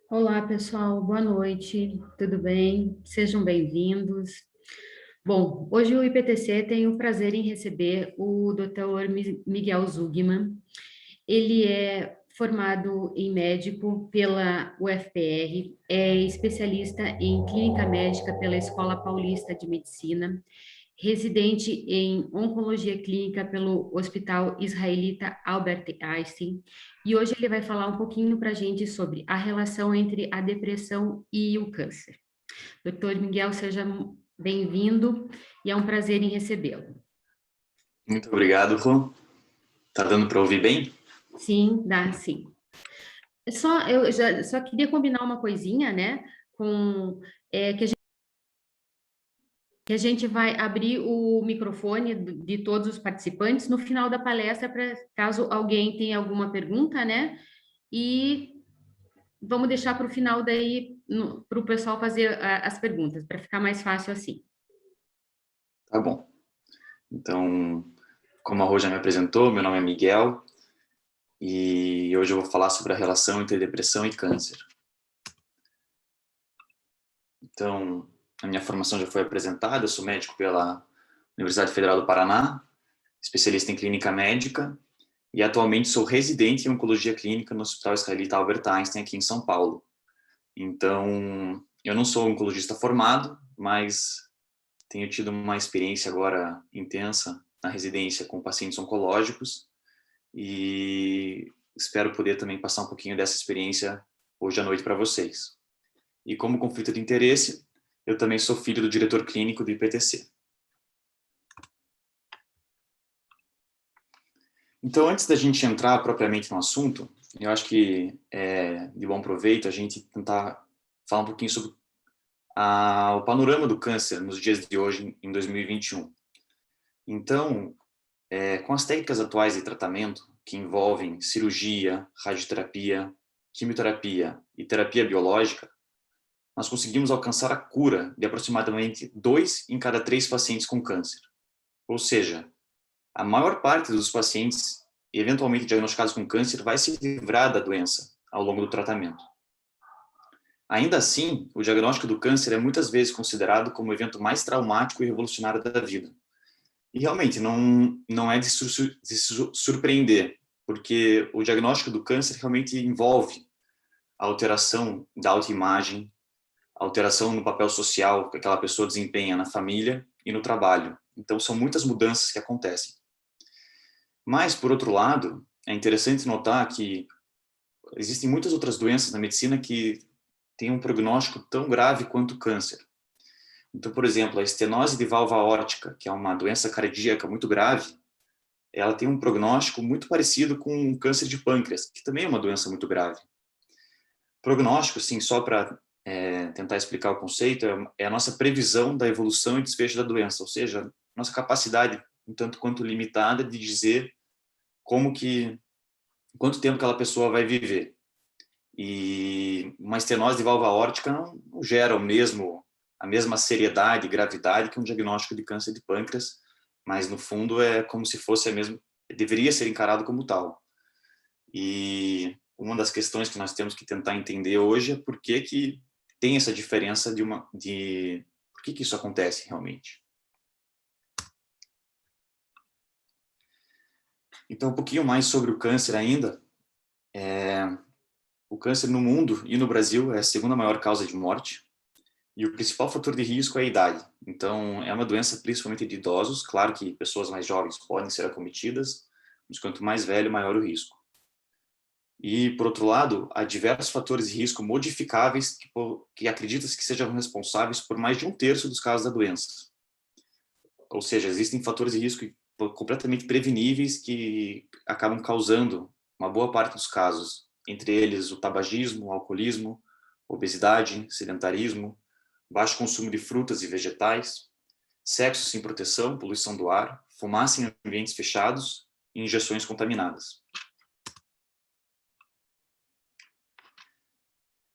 Olá, pessoal, boa noite, tudo bem? Sejam bem-vindos. Bom, hoje o IPTC tem o prazer em receber o Dr. Miguel Zugman. Ele é formado em médico pela UFPR, é especialista em clínica médica pela Escola Paulista de Medicina, residente em oncologia clínica pelo Hospital Israelita Albert Einstein. E hoje ele vai falar um pouquinho para a gente sobre a relação entre a depressão e o câncer. Doutor Miguel, seja bem-vindo e é um prazer em recebê-lo. Muito obrigado, Rô. Tá dando para ouvir bem? Sim, dá sim. Eu só queria combinar uma coisinha, né? Com que a gente vai abrir o microfone de todos os participantes no final da palestra, para caso alguém tenha alguma pergunta, né? E vamos deixar para o final daí, para o pessoal fazer as perguntas, para ficar mais fácil assim. Tá bom. Então, como a Rô já me apresentou, meu nome é Miguel e hoje eu vou falar sobre a relação entre depressão e câncer. Então, a minha formação já foi apresentada, eu sou médico pela Universidade Federal do Paraná, especialista em clínica médica e atualmente sou residente em oncologia clínica no Hospital Israelita Albert Einstein aqui em São Paulo. Então, eu não sou oncologista formado, mas tenho tido uma experiência agora intensa na residência com pacientes oncológicos e espero poder também passar um pouquinho dessa experiência hoje à noite para vocês. E como conflito de interesse, eu também sou filho do diretor clínico do IPTC. Então, antes da gente entrar propriamente no assunto, eu acho que é de bom proveito a gente tentar falar um pouquinho sobre o panorama do câncer nos dias de hoje, em 2021. Então, com as técnicas atuais de tratamento, que envolvem cirurgia, radioterapia, quimioterapia e terapia biológica, nós conseguimos alcançar a cura de aproximadamente 2 em cada 3 pacientes com câncer. Ou seja, a maior parte dos pacientes, eventualmente diagnosticados com câncer, vai se livrar da doença ao longo do tratamento. Ainda assim, o diagnóstico do câncer é muitas vezes considerado como o evento mais traumático e revolucionário da vida. E realmente não é de se surpreender, porque o diagnóstico do câncer realmente envolve a alteração da autoimagem, a alteração no papel social que aquela pessoa desempenha na família e no trabalho. Então são muitas mudanças que acontecem. Mas, por outro lado, é interessante notar que existem muitas outras doenças na medicina que têm um prognóstico tão grave quanto o câncer. Então, por exemplo, a estenose de válvula aórtica, que é uma doença cardíaca muito grave, ela tem um prognóstico muito parecido com o câncer de pâncreas, que também é uma doença muito grave. Prognóstico, sim, só para tentar explicar o conceito, é a nossa previsão da evolução e desfecho da doença, ou seja, nossa capacidade, um tanto quanto limitada, de dizer quanto tempo aquela pessoa vai viver. E uma estenose de válvula aórtica não gera a mesma seriedade e gravidade que um diagnóstico de câncer de pâncreas, mas no fundo é como se fosse deveria ser encarado como tal. E uma das questões que nós temos que tentar entender hoje é por que tem essa diferença por que isso acontece realmente. Então, um pouquinho mais sobre o câncer ainda. O câncer no mundo e no Brasil é a segunda maior causa de morte. E o principal fator de risco é a idade. Então, é uma doença principalmente de idosos. Claro que pessoas mais jovens podem ser acometidas, mas quanto mais velho, maior o risco. E, por outro lado, há diversos fatores de risco modificáveis que acredita-se que sejam responsáveis por mais de 1/3 dos casos da doença. Ou seja, existem fatores de risco completamente preveníveis que acabam causando uma boa parte dos casos, entre eles o tabagismo, o alcoolismo, obesidade, sedentarismo, baixo consumo de frutas e vegetais, sexo sem proteção, poluição do ar, fumaça em ambientes fechados e injeções contaminadas.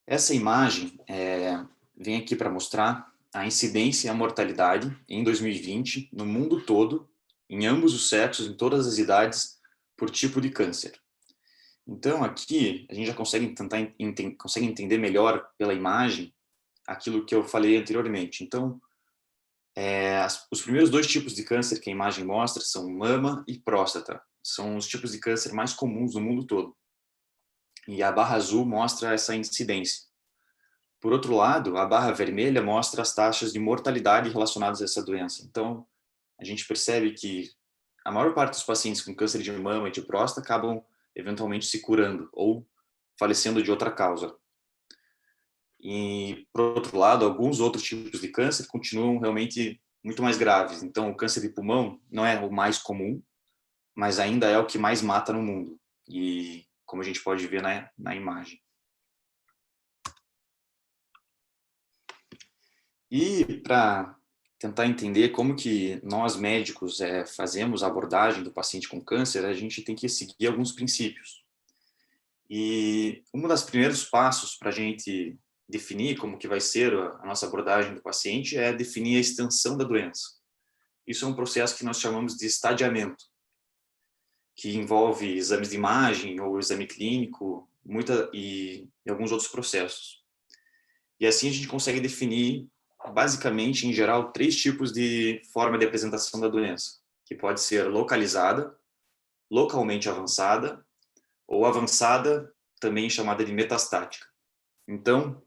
Essa imagem vem aqui para mostrar a incidência e a mortalidade em 2020 no mundo todo, em ambos os sexos, em todas as idades, por tipo de câncer. Então, aqui, a gente já consegue consegue entender melhor pela imagem aquilo que eu falei anteriormente. Então, os primeiros dois tipos de câncer que a imagem mostra são mama e próstata. São os tipos de câncer mais comuns no mundo todo. E a barra azul mostra essa incidência. Por outro lado, a barra vermelha mostra as taxas de mortalidade relacionadas a essa doença. Então, a gente percebe que a maior parte dos pacientes com câncer de mama e de próstata acabam eventualmente se curando ou falecendo de outra causa. E, por outro lado, alguns outros tipos de câncer continuam realmente muito mais graves. Então, o câncer de pulmão não é o mais comum, mas ainda é o que mais mata no mundo. E, como a gente pode ver na imagem. E para tentar entender como que nós médicos fazemos a abordagem do paciente com câncer, a gente tem que seguir alguns princípios. E um dos primeiros passos para a gente definir como que vai ser a nossa abordagem do paciente é definir a extensão da doença. Isso é um processo que nós chamamos de estadiamento, que envolve exames de imagem ou exame clínico, e alguns outros processos. E assim a gente consegue definir, basicamente, em geral, três tipos de forma de apresentação da doença, que pode ser localizada, localmente avançada, ou avançada, também chamada de metastática. Então,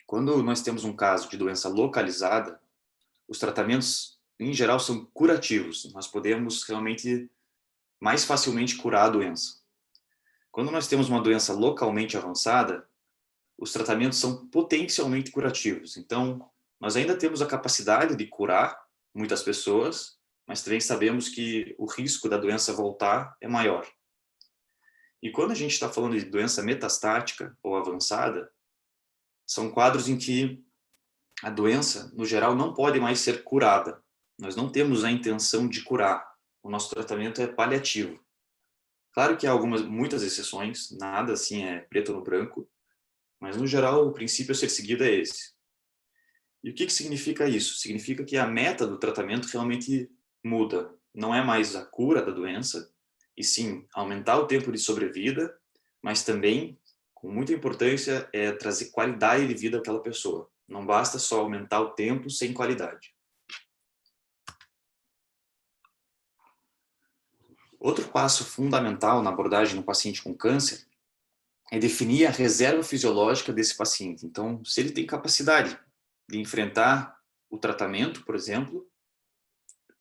quando nós temos um caso de doença localizada, os tratamentos, em geral, são curativos. Nós podemos realmente mais facilmente curar a doença. Quando nós temos uma doença localmente avançada, os tratamentos são potencialmente curativos. Então, nós ainda temos a capacidade de curar muitas pessoas, mas também sabemos que o risco da doença voltar é maior. E quando a gente está falando de doença metastática ou avançada, são quadros em que a doença, no geral, não pode mais ser curada. Nós não temos a intenção de curar. O nosso tratamento é paliativo. Claro que há muitas exceções, nada assim é preto no branco, mas no geral o princípio a ser seguido é esse. E o que significa isso? Significa que a meta do tratamento realmente muda. Não é mais a cura da doença, e sim aumentar o tempo de sobrevida, mas também, com muita importância, é trazer qualidade de vida àquela pessoa. Não basta só aumentar o tempo sem qualidade. Outro passo fundamental na abordagem do paciente com câncer é definir a reserva fisiológica desse paciente. Então, se ele tem capacidade de enfrentar o tratamento, por exemplo,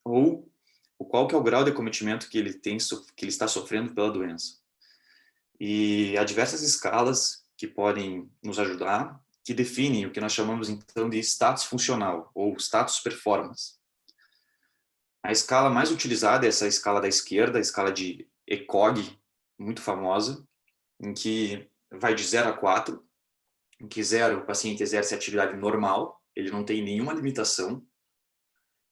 ou qual que é o grau de acometimento que ele está sofrendo pela doença. E há diversas escalas que podem nos ajudar, que definem o que nós chamamos então de status funcional ou status performance. A escala mais utilizada é essa escala da esquerda, a escala de ECOG, muito famosa, em que vai de 0 a 4, em que 0 o paciente exerce atividade normal, ele não tem nenhuma limitação,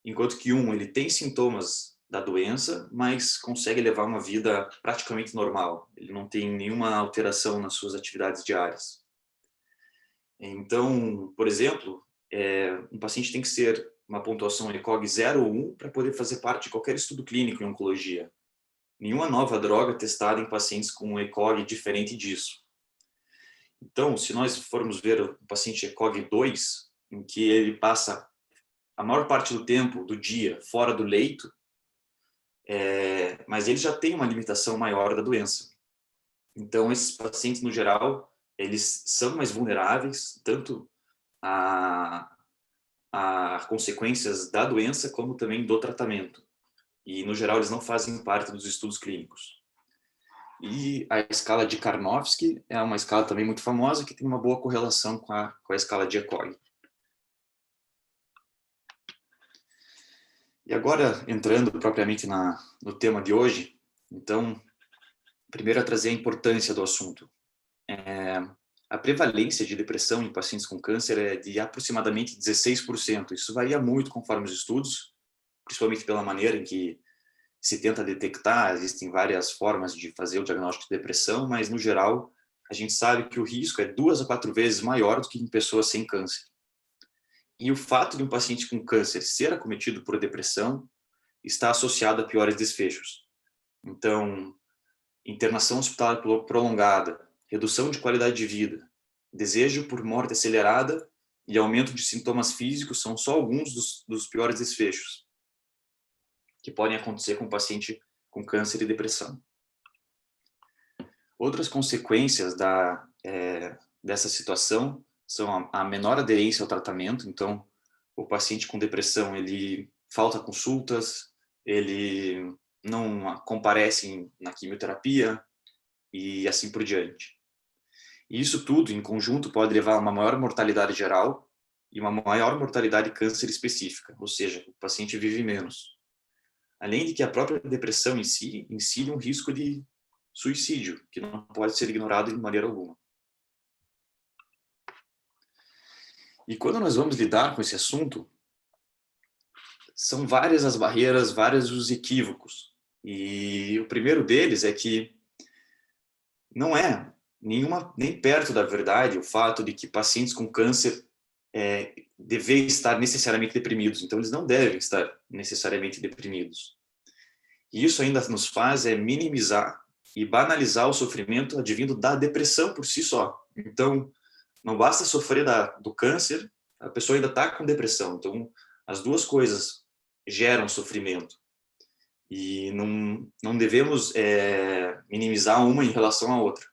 enquanto que 1 ele tem sintomas da doença, mas consegue levar uma vida praticamente normal, ele não tem nenhuma alteração nas suas atividades diárias. Então, por exemplo, um paciente tem que ser uma pontuação ECOG 0 ou 1 para poder fazer parte de qualquer estudo clínico em oncologia. Nenhuma nova droga testada em pacientes com um ECOG diferente disso. Então, se nós formos ver o paciente ECOG 2, em que ele passa a maior parte do tempo do dia fora do leito, mas ele já tem uma limitação maior da doença. Então, esses pacientes, no geral, eles são mais vulneráveis, tanto a consequências da doença, como também do tratamento. E, no geral, eles não fazem parte dos estudos clínicos. E a escala de Karnofsky é uma escala também muito famosa, que tem uma boa correlação com a escala de ECOG. E agora, entrando propriamente no tema de hoje, então, primeiro a trazer a importância do assunto. A prevalência de depressão em pacientes com câncer é de aproximadamente 16%. Isso varia muito conforme os estudos, principalmente pela maneira em que se tenta detectar. Existem várias formas de fazer o diagnóstico de depressão, mas, no geral, a gente sabe que o risco é 2 a 4 vezes maior do que em pessoas sem câncer. E o fato de um paciente com câncer ser acometido por depressão está associado a piores desfechos. Então, internação hospitalar prolongada, redução de qualidade de vida, desejo por morte acelerada e aumento de sintomas físicos são só alguns dos piores desfechos que podem acontecer com o paciente com câncer e depressão. Outras consequências dessa situação são a menor aderência ao tratamento. Então, o paciente com depressão, ele falta consultas, ele não comparece na quimioterapia e assim por diante. E isso tudo, em conjunto, pode levar a uma maior mortalidade geral e uma maior mortalidade de câncer específica, ou seja, o paciente vive menos. Além de que a própria depressão em si incide um risco de suicídio, que não pode ser ignorado de maneira alguma. E quando nós vamos lidar com esse assunto, são várias as barreiras, vários os equívocos. E o primeiro deles é que não é nem perto da verdade o fato de que pacientes com câncer devem estar necessariamente deprimidos. Então, eles não devem estar necessariamente deprimidos. E isso ainda nos faz minimizar e banalizar o sofrimento advindo da depressão por si só. Então, não basta sofrer do câncer, a pessoa ainda está com depressão. Então, as duas coisas geram sofrimento. E não devemos minimizar uma em relação à outra.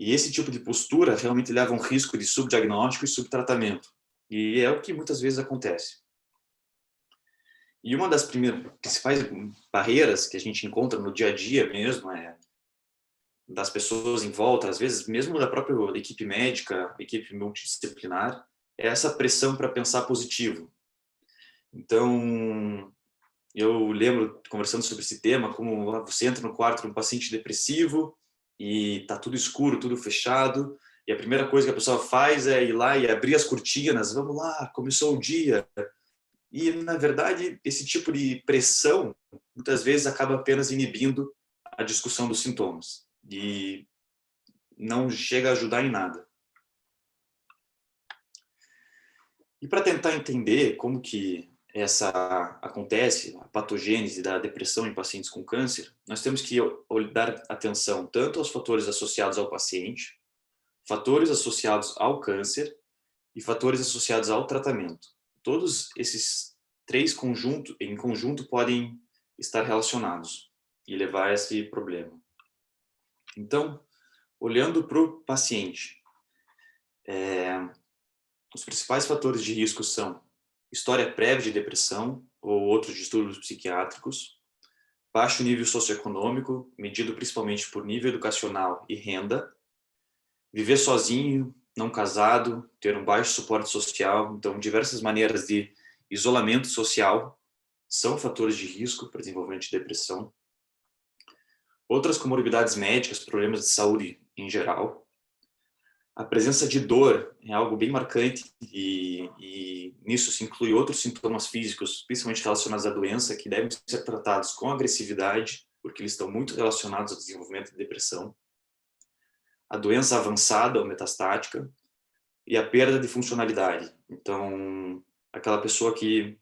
E esse tipo de postura realmente leva a um risco de subdiagnóstico e subtratamento. E é o que muitas vezes acontece. E uma das principais barreiras que a gente encontra no dia a dia mesmo das pessoas em volta, às vezes mesmo da própria equipe médica, equipe multidisciplinar, é essa pressão para pensar positivo. Então, eu lembro, conversando sobre esse tema, como você entra no quarto de um paciente depressivo e tá tudo escuro, tudo fechado, e a primeira coisa que a pessoa faz é ir lá e abrir as cortinas, vamos lá, começou o dia. E, na verdade, esse tipo de pressão, muitas vezes, acaba apenas inibindo a discussão dos sintomas e não chega a ajudar em nada. E para tentar entender como que acontece, a patogênese da depressão em pacientes com câncer, nós temos que dar atenção tanto aos fatores associados ao paciente, fatores associados ao câncer e fatores associados ao tratamento. Todos esses três em conjunto podem estar relacionados e levar a esse problema. Então, olhando para o paciente, os principais fatores de risco são história prévia de depressão ou outros distúrbios psiquiátricos, baixo nível socioeconômico, medido principalmente por nível educacional e renda, viver sozinho, não casado, ter um baixo suporte social, então diversas maneiras de isolamento social são fatores de risco para desenvolvimento de depressão. Outras comorbidades médicas, problemas de saúde em geral. A presença de dor é algo bem marcante e nisso se inclui outros sintomas físicos, principalmente relacionados à doença, que devem ser tratados com agressividade, porque eles estão muito relacionados ao desenvolvimento de depressão. A doença avançada ou metastática e a perda de funcionalidade. Então, aquela pessoa que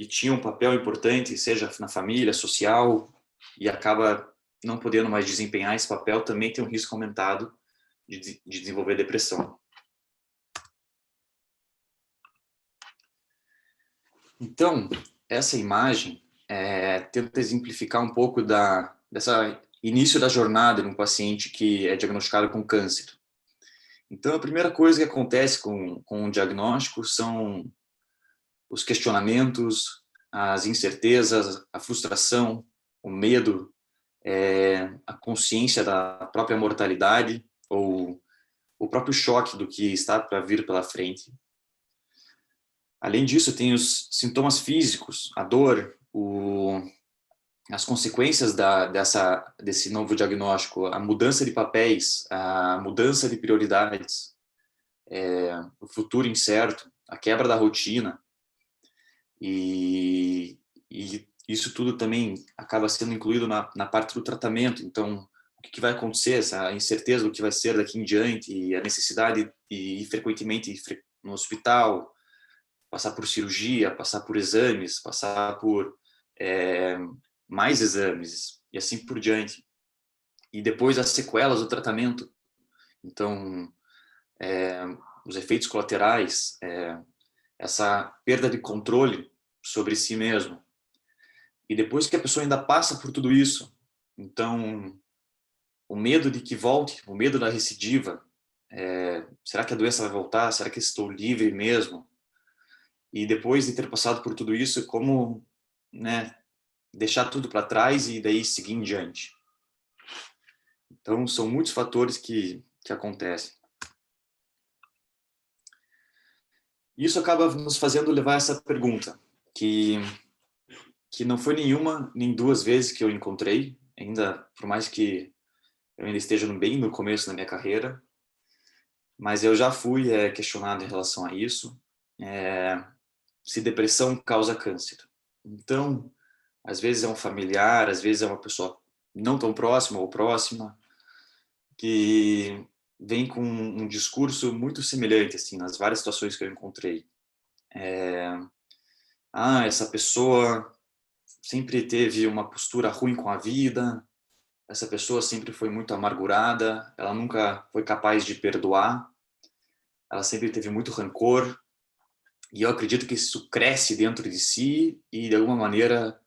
tinha um papel importante, seja na família, social, e acaba não podendo mais desempenhar esse papel, também tem um risco aumentado de desenvolver depressão. Então, essa imagem tenta exemplificar um pouco dessa início da jornada de um paciente que é diagnosticado com câncer. Então, a primeira coisa que acontece com o diagnóstico são os questionamentos, as incertezas, a frustração, o medo, a consciência da própria mortalidade ou o próprio choque do que está para vir pela frente. Além disso, tem os sintomas físicos, a dor, as consequências desse novo diagnóstico, a mudança de papéis, a mudança de prioridades, o futuro incerto, a quebra da rotina. E isso tudo também acaba sendo incluído na parte do tratamento. Então, o que vai acontecer, essa incerteza do que vai ser daqui em diante, e a necessidade de ir frequentemente no hospital, passar por cirurgia, passar por exames, passar por mais exames, e assim por diante. e depois as sequelas do tratamento. Então, os efeitos colaterais, essa perda de controle sobre si mesmo. E depois que a pessoa ainda passa por tudo isso, então, o medo de que volte, o medo da recidiva, será que a doença vai voltar? Será que estou livre mesmo? E depois de ter passado por tudo isso, como, né, deixar tudo para trás e daí seguir em diante. Então, são muitos fatores que acontecem. Isso acaba nos fazendo levar a essa pergunta, que não foi nenhuma nem duas vezes que eu encontrei, ainda por mais que eu ainda esteja bem no começo da minha carreira, mas eu já fui questionado em relação a isso, se depressão causa câncer. Então, às vezes é um familiar, às vezes é uma pessoa não tão próxima ou próxima, que vem com um discurso muito semelhante, assim, nas várias situações que eu encontrei. Essa pessoa sempre teve uma postura ruim com a vida, essa pessoa sempre foi muito amargurada, ela nunca foi capaz de perdoar, ela sempre teve muito rancor, e eu acredito que isso cresce dentro de si e, de alguma maneira,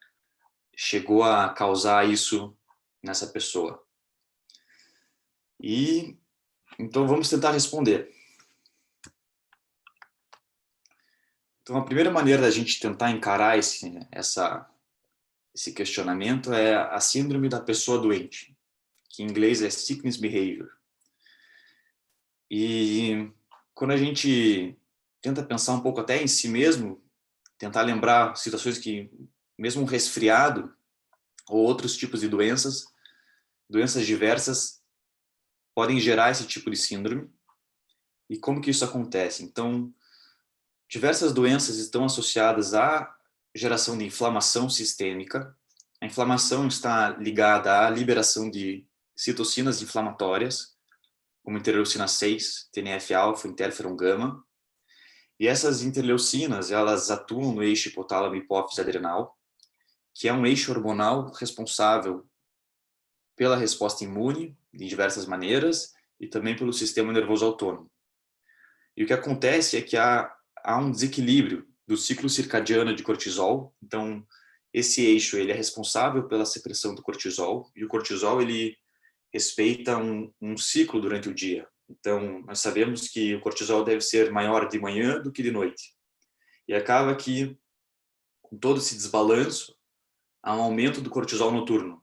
chegou a causar isso nessa pessoa. E, então, vamos tentar responder. Então, a primeira maneira da gente tentar encarar esse questionamento é a síndrome da pessoa doente, que em inglês é sickness behavior. E quando a gente tenta pensar um pouco até em si mesmo, tentar lembrar situações que, mesmo um resfriado ou outros tipos de doenças diversas, podem gerar esse tipo de síndrome. E como que isso acontece? Então, diversas doenças estão associadas à geração de inflamação sistêmica. A inflamação está ligada à liberação de citocinas inflamatórias, como interleucina 6, TNF-alfa, interferon gama. E essas interleucinas, elas atuam no eixo hipotálamo hipófise adrenal, que é um eixo hormonal responsável pela resposta imune, de diversas maneiras, e também pelo sistema nervoso autônomo. E o que acontece é que há um desequilíbrio do ciclo circadiano de cortisol. Então, esse eixo ele é responsável pela secreção do cortisol, e o cortisol ele respeita um ciclo durante o dia. Então, nós sabemos que o cortisol deve ser maior de manhã do que de noite. E acaba que, com todo esse desbalanço, há um aumento do cortisol noturno.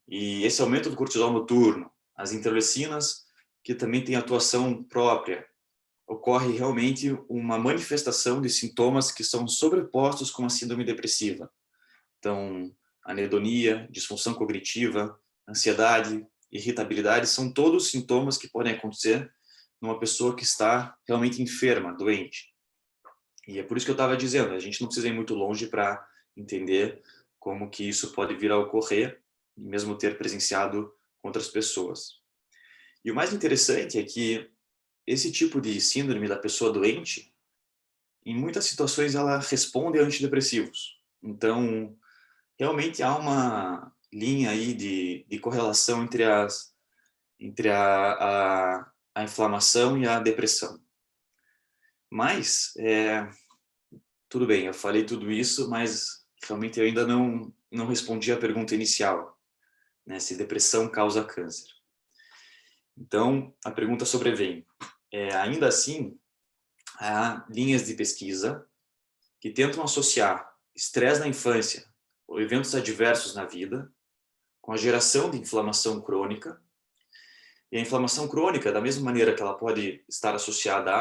E esse aumento do cortisol noturno, as interleucinas, que também têm atuação própria, ocorre realmente uma manifestação de sintomas que são sobrepostos com a síndrome depressiva. Então, anedonia, disfunção cognitiva, ansiedade, irritabilidade, são todos sintomas que podem acontecer numa pessoa que está realmente enferma, doente. E é por isso que eu estava dizendo, a gente não precisa ir muito longe para entender como que isso pode vir a ocorrer, e mesmo ter presenciado com outras pessoas. E o mais interessante é que esse tipo de síndrome da pessoa doente, em muitas situações ela responde a antidepressivos. Então, realmente há uma linha aí de correlação entre a inflamação e a depressão. Mas, tudo bem, eu falei tudo isso, mas realmente eu ainda não respondi a pergunta inicial, né, se depressão causa câncer. Então, a pergunta sobrevém. Ainda assim, há linhas de pesquisa que tentam associar estresse na infância ou eventos adversos na vida com a geração de inflamação crônica. E a inflamação crônica, da mesma maneira que ela pode estar associada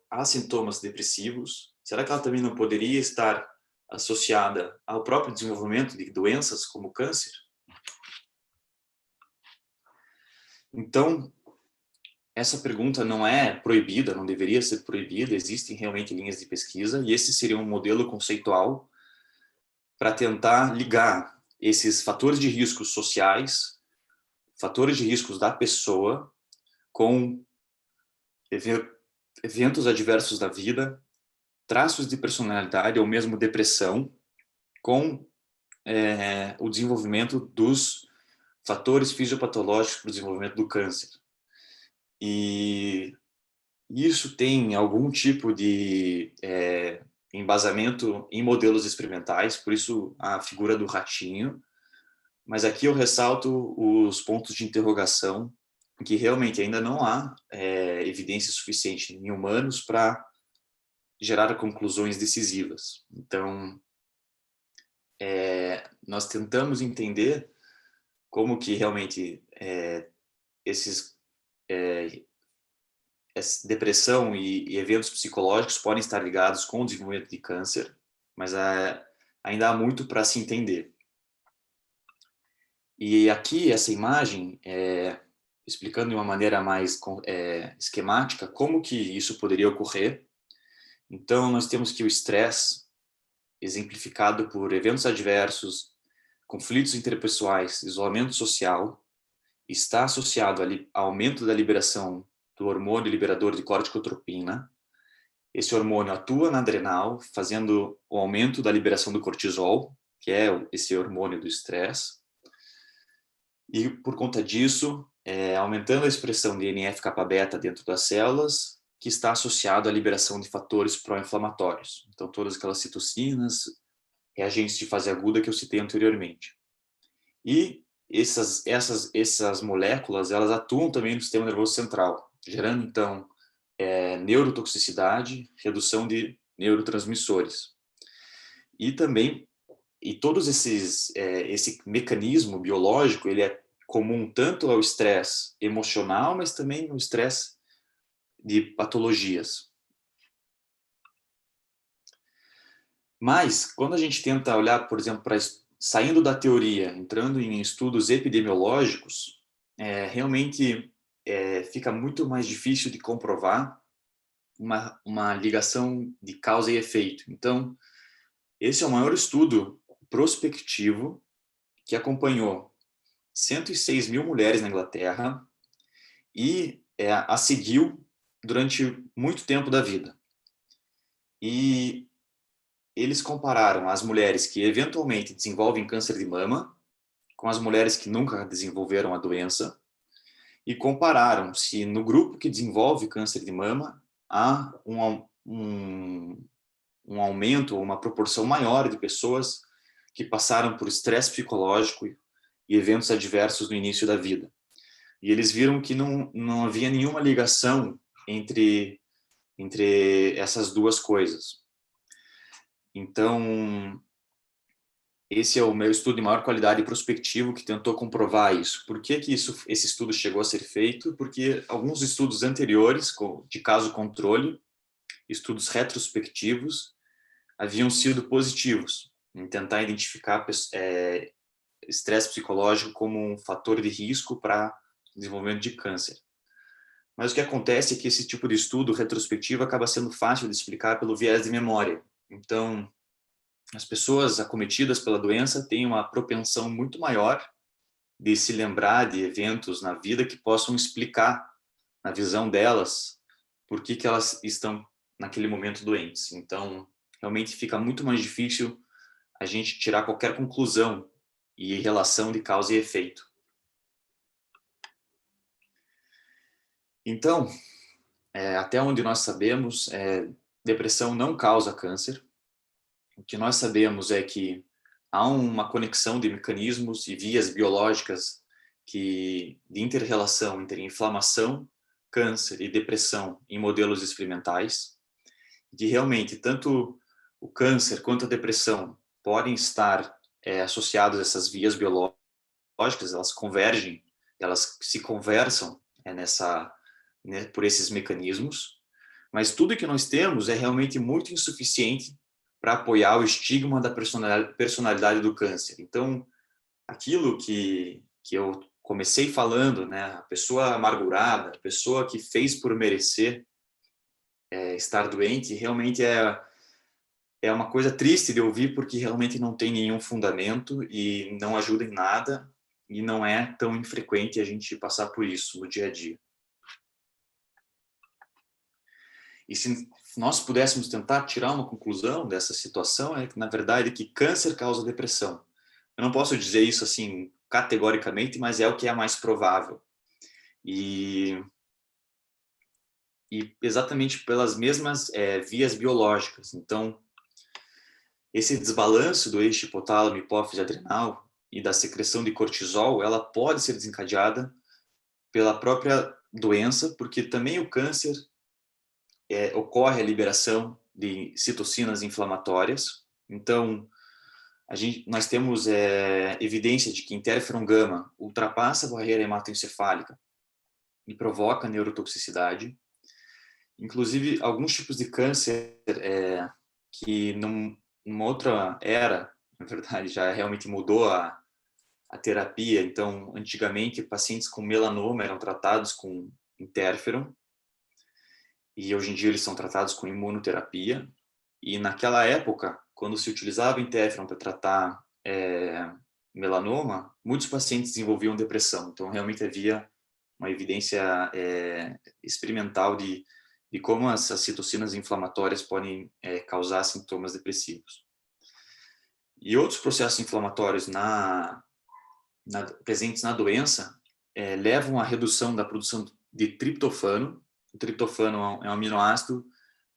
a sintomas depressivos, será que ela também não poderia estar associada ao próprio desenvolvimento de doenças como câncer? Então, essa pergunta não é proibida, não deveria ser proibida, existem realmente linhas de pesquisa e esse seria um modelo conceitual para tentar ligar esses fatores de riscos sociais, fatores de riscos da pessoa, com eventos adversos da vida, traços de personalidade ou mesmo depressão, com o desenvolvimento dos fatores fisiopatológicos para o desenvolvimento do câncer. E isso tem algum tipo de embasamento em modelos experimentais, por isso a figura do ratinho, mas aqui eu ressalto os pontos de interrogação, que realmente ainda não há evidência suficiente em humanos para gerar conclusões decisivas. Então, nós tentamos entender como que realmente esses essa depressão e eventos psicológicos podem estar ligados com o desenvolvimento de câncer, mas ainda há muito para se entender. E aqui, essa imagem, explicando de uma maneira mais esquemática como que isso poderia ocorrer. Então, nós temos que o estresse, exemplificado por eventos adversos, conflitos interpessoais, isolamento social, está associado ao aumento da liberação do hormônio liberador de corticotropina. Esse hormônio atua na adrenal, fazendo o aumento da liberação do cortisol, que é esse hormônio do estresse. E, por conta disso, aumentando a expressão de NF-kappa-beta dentro das células, que está associado à liberação de fatores pró-inflamatórios. Então, todas aquelas citocinas, reagentes de fase aguda que eu citei anteriormente. E essas moléculas, elas atuam também no sistema nervoso central, gerando, então, neurotoxicidade, redução de neurotransmissores. E também, todos esse mecanismo biológico, ele é comum tanto ao estresse emocional, mas também ao estresse de patologias. Mas, quando a gente tenta olhar, por exemplo, saindo da teoria, entrando em estudos epidemiológicos, realmente fica muito mais difícil de comprovar uma ligação de causa e efeito. Então, esse é o maior estudo prospectivo que acompanhou 106 mil mulheres na Inglaterra e a seguiu durante muito tempo da vida. E eles compararam as mulheres que eventualmente desenvolvem câncer de mama com as mulheres que nunca desenvolveram a doença e compararam se no grupo que desenvolve câncer de mama há um aumento ou uma proporção maior de pessoas que passaram por estresse psicológico e eventos adversos no início da vida. E eles viram que não havia nenhuma ligação entre essas duas coisas. Então, esse é o meu estudo de maior qualidade prospectivo que tentou comprovar isso. Por que esse estudo chegou a ser feito? Porque alguns estudos anteriores, de caso controle, estudos retrospectivos, haviam sido positivos em tentar identificar estresse psicológico como um fator de risco para desenvolvimento de câncer. Mas o que acontece é que esse tipo de estudo retrospectivo acaba sendo fácil de explicar pelo viés de memória. Então, as pessoas acometidas pela doença têm uma propensão muito maior de se lembrar de eventos na vida que possam explicar, na visão delas, por que elas estão naquele momento doentes. Então, realmente fica muito mais difícil a gente tirar qualquer conclusão e relação de causa e efeito. Então, até onde nós sabemos, depressão não causa câncer. O que nós sabemos é que há uma conexão de mecanismos e vias biológicas de inter-relação entre inflamação, câncer e depressão em modelos experimentais, que realmente tanto o câncer quanto a depressão podem estar associados a essas vias biológicas, elas convergem, elas se conversam por esses mecanismos, mas tudo que nós temos é realmente muito insuficiente para apoiar o estigma da personalidade do câncer. Então, aquilo que eu comecei falando, né, a pessoa amargurada, a pessoa que fez por merecer estar doente, realmente é uma coisa triste de ouvir, porque realmente não tem nenhum fundamento e não ajuda em nada, e não é tão infrequente a gente passar por isso no dia a dia. E se nós pudéssemos tentar tirar uma conclusão dessa situação, é que, na verdade, que câncer causa depressão. Eu não posso dizer isso assim categoricamente, mas é o que é mais provável. E exatamente pelas mesmas vias biológicas. Então, esse desbalanço do eixo hipotálamo, hipófise adrenal e da secreção de cortisol, ela pode ser desencadeada pela própria doença, porque também o câncer ocorre a liberação de citocinas inflamatórias. Então, nós temos evidência de que interferon gama ultrapassa a barreira hematoencefálica e provoca neurotoxicidade. Inclusive, alguns tipos de câncer que numa outra era, na verdade, já realmente mudou a terapia. Então, antigamente, pacientes com melanoma eram tratados com interferon, e hoje em dia eles são tratados com imunoterapia. E naquela época, quando se utilizava interferon para tratar melanoma, muitos pacientes desenvolviam depressão. Então, realmente havia uma evidência experimental de como essas citocinas inflamatórias podem causar sintomas depressivos. E outros processos inflamatórios presentes na doença levam à redução da produção de triptofano. O triptofano é um aminoácido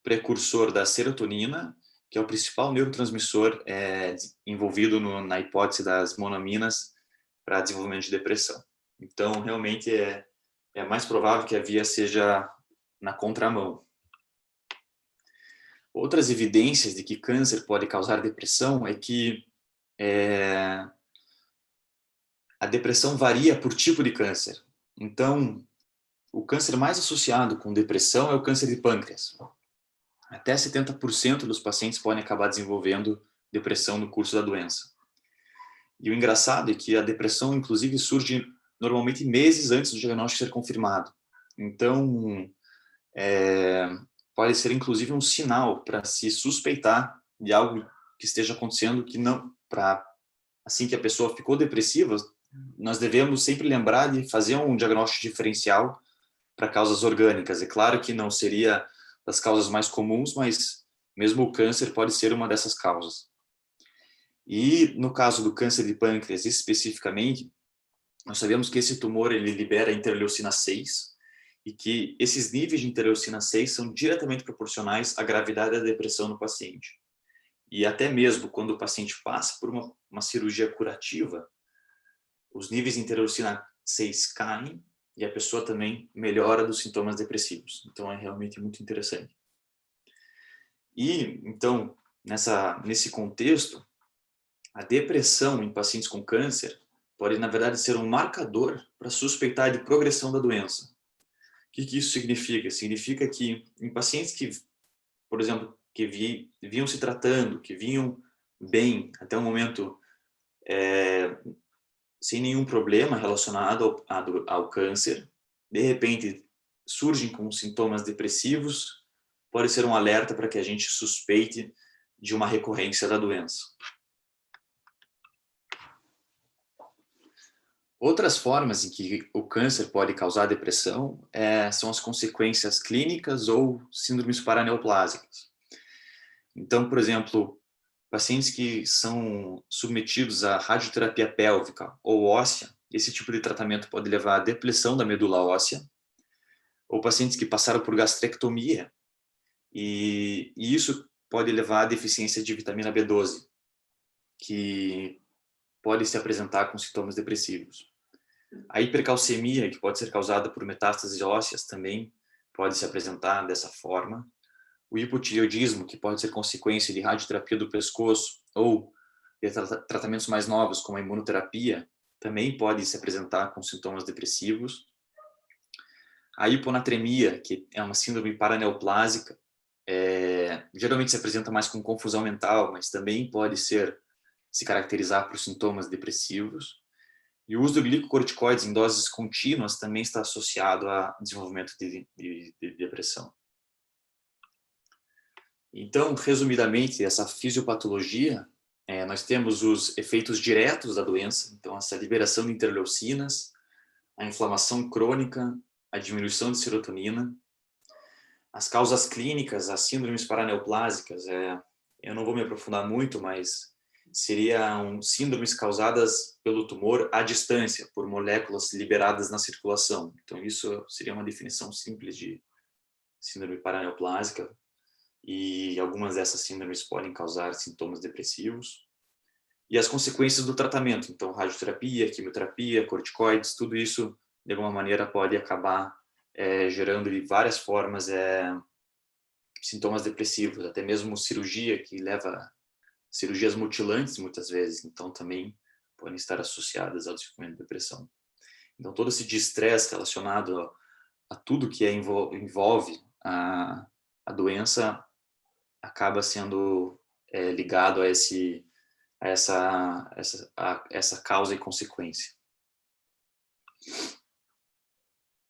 precursor da serotonina, que é o principal neurotransmissor envolvido na hipótese das monoaminas para desenvolvimento de depressão. Então, realmente é mais provável que a via seja na contramão. Outras evidências de que câncer pode causar depressão é que a depressão varia por tipo de câncer. Então, o câncer mais associado com depressão é o câncer de pâncreas. Até 70% dos pacientes podem acabar desenvolvendo depressão no curso da doença. E o engraçado é que a depressão, inclusive, surge normalmente meses antes do diagnóstico ser confirmado. Então, pode ser, inclusive, um sinal para se suspeitar de algo que esteja acontecendo, que não, assim que a pessoa ficou depressiva, nós devemos sempre lembrar de fazer um diagnóstico diferencial para causas orgânicas. É claro que não seria das causas mais comuns, mas mesmo o câncer pode ser uma dessas causas. E no caso do câncer de pâncreas especificamente, nós sabemos que esse tumor ele libera interleucina 6 e que esses níveis de interleucina 6 são diretamente proporcionais à gravidade da depressão no paciente. E até mesmo quando o paciente passa por uma cirurgia curativa, os níveis de interleucina 6 caem e a pessoa também melhora dos sintomas depressivos. Então, é realmente muito interessante. E, então, nesse contexto, a depressão em pacientes com câncer pode, na verdade, ser um marcador para suspeitar de progressão da doença. O que isso significa? Significa que em pacientes que, por exemplo, que vinham se tratando, que vinham bem até o momento, sem nenhum problema relacionado ao câncer, de repente surgem com sintomas depressivos, pode ser um alerta para que a gente suspeite de uma recorrência da doença. Outras formas em que o câncer pode causar depressão são as consequências clínicas ou síndromes paraneoplásicas. Então, por exemplo, pacientes que são submetidos à radioterapia pélvica ou óssea, esse tipo de tratamento pode levar à depressão da medula óssea, ou pacientes que passaram por gastrectomia, e isso pode levar à deficiência de vitamina B12, que pode se apresentar com sintomas depressivos. A hipercalcemia, que pode ser causada por metástases ósseas, também pode se apresentar dessa forma. O hipotireoidismo, que pode ser consequência de radioterapia do pescoço ou de tratamentos mais novos, como a imunoterapia, também pode se apresentar com sintomas depressivos. A hiponatremia, que é uma síndrome paraneoplásica, geralmente se apresenta mais com confusão mental, mas também pode se caracterizar por sintomas depressivos. E o uso de glicocorticoides em doses contínuas também está associado a desenvolvimento de depressão. Então, resumidamente, essa fisiopatologia, nós temos os efeitos diretos da doença, então essa liberação de interleucinas, a inflamação crônica, a diminuição de serotonina, as causas clínicas, as síndromes paraneoplásicas, eu não vou me aprofundar muito, mas seriam síndromes causadas pelo tumor à distância, por moléculas liberadas na circulação. Então, isso seria uma definição simples de síndrome paraneoplásica, e algumas dessas síndromes podem causar sintomas depressivos. E as consequências do tratamento, então radioterapia, quimioterapia, corticoides, tudo isso, de alguma maneira, pode acabar gerando de várias formas sintomas depressivos, até mesmo cirurgia, que leva cirurgias mutilantes muitas vezes, então também podem estar associadas ao desenvolvimento de depressão. Então todo esse estresse relacionado a tudo que envolve a doença acaba sendo ligado a essa causa e consequência.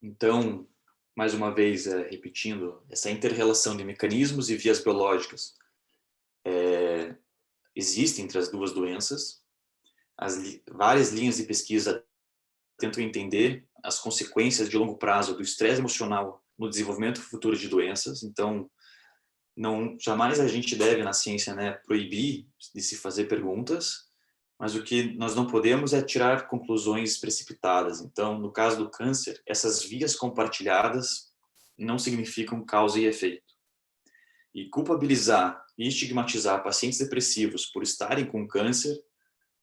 Então, mais uma vez, repetindo, essa inter-relação de mecanismos e vias biológicas existe entre as duas doenças. Várias linhas de pesquisa tentam entender as consequências de longo prazo do estresse emocional no desenvolvimento futuro de doenças. Então, jamais a gente deve, na ciência, proibir de se fazer perguntas, mas o que nós não podemos é tirar conclusões precipitadas. Então, no caso do câncer, essas vias compartilhadas não significam causa e efeito. E culpabilizar e estigmatizar pacientes depressivos por estarem com câncer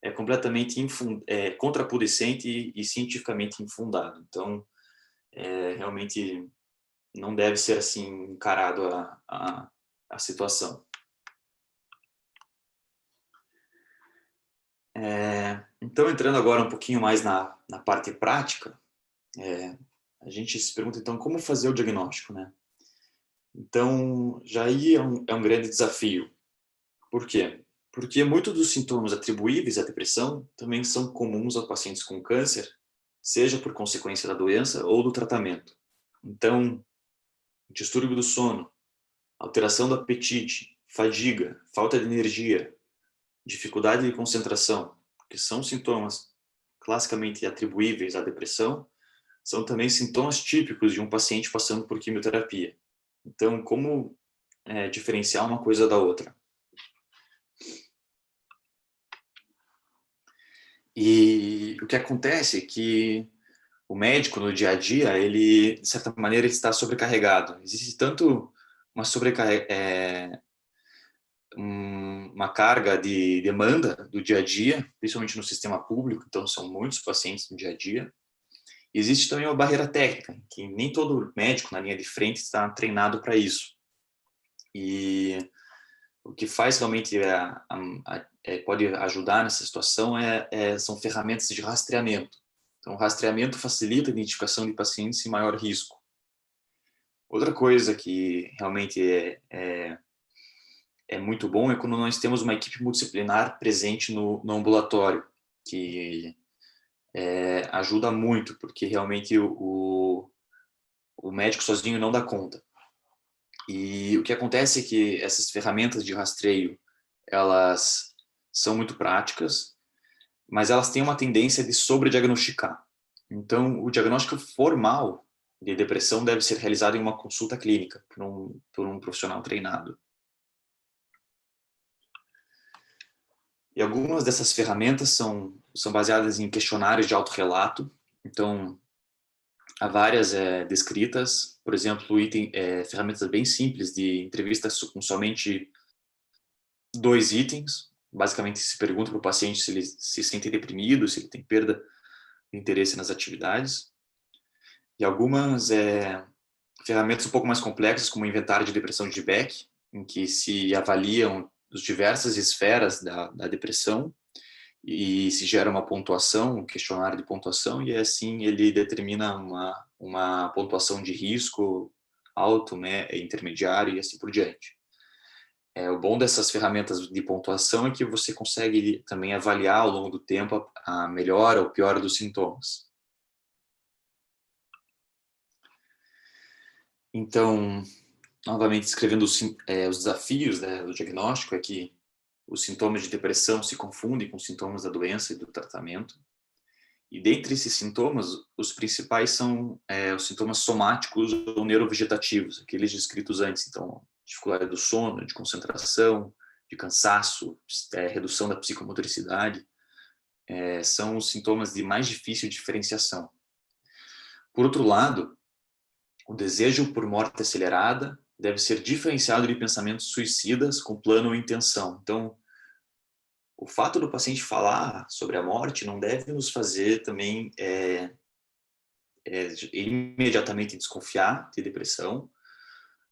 é completamente contraproducente e cientificamente infundado. Então, realmente não deve ser assim encarado a situação. Então, entrando agora um pouquinho mais na parte prática, a gente se pergunta, então, como fazer o diagnóstico, né? Então, já aí é um grande desafio. Por quê? Porque muitos dos sintomas atribuíveis à depressão também são comuns a pacientes com câncer, seja por consequência da doença ou do tratamento. Então, distúrbio do sono, alteração do apetite, fadiga, falta de energia, dificuldade de concentração, que são sintomas classicamente atribuíveis à depressão, são também sintomas típicos de um paciente passando por quimioterapia. Então, como diferenciar uma coisa da outra? E o que acontece é que o médico, no dia a dia, ele, de certa maneira, está sobrecarregado. Existe tanto uma carga de demanda do dia a dia, principalmente no sistema público, então são muitos pacientes no dia a dia. E existe também uma barreira técnica, que nem todo médico na linha de frente está treinado para isso. E o que faz realmente pode ajudar nessa situação são ferramentas de rastreamento. Então, o rastreamento facilita a identificação de pacientes em maior risco. Outra coisa que realmente é muito bom é quando nós temos uma equipe multidisciplinar presente no ambulatório, que ajuda muito, porque realmente o médico sozinho não dá conta. E o que acontece é que essas ferramentas de rastreio, elas são muito práticas, mas elas têm uma tendência de sobrediagnosticar. Então, o diagnóstico formal de depressão deve ser realizado em uma consulta clínica por um profissional treinado. E algumas dessas ferramentas são baseadas em questionários de autorrelato. Então, há várias descritas, por exemplo, ferramentas bem simples de entrevistas com somente 2 itens. Basicamente, se pergunta para o paciente se ele se sente deprimido, se ele tem perda de interesse nas atividades. E algumas ferramentas um pouco mais complexas, como o inventário de depressão de Beck, em que se avaliam as diversas esferas da depressão e se gera uma pontuação, um questionário de pontuação, e assim ele determina uma pontuação de risco alto, intermediário e assim por diante. O bom dessas ferramentas de pontuação é que você consegue também avaliar ao longo do tempo a melhora ou piora dos sintomas. Então, novamente descrevendo os desafios do diagnóstico, é que os sintomas de depressão se confundem com os sintomas da doença e do tratamento. E dentre esses sintomas, os principais são os sintomas somáticos ou neurovegetativos, aqueles descritos antes. Então, dificuldade do sono, de concentração, de cansaço, redução da psicomotricidade, são os sintomas de mais difícil diferenciação. Por outro lado, o desejo por morte acelerada deve ser diferenciado de pensamentos suicidas com plano ou intenção. Então, o fato do paciente falar sobre a morte não deve nos fazer também imediatamente desconfiar de depressão,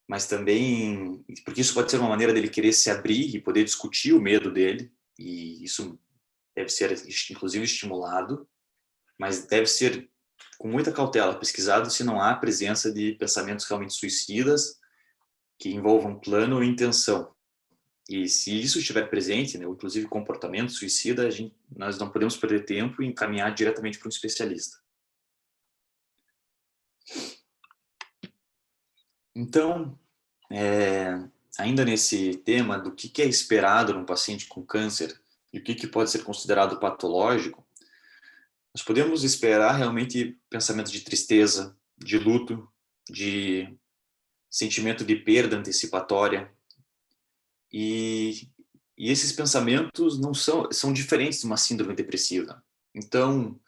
mas também porque isso pode ser uma maneira dele querer se abrir e poder discutir o medo dele, e isso deve ser inclusive estimulado, mas deve ser com muita cautela pesquisado se não há presença de pensamentos realmente suicidas que envolvam plano ou intenção. E se isso estiver presente, né, inclusive comportamento suicida, nós não podemos perder tempo e encaminhar diretamente para um especialista. Então, ainda nesse tema do que é esperado num paciente com câncer e o que pode ser considerado patológico, nós podemos esperar realmente pensamentos de tristeza, de luto, de sentimento de perda antecipatória, e esses pensamentos não são diferentes de uma síndrome depressiva. Então,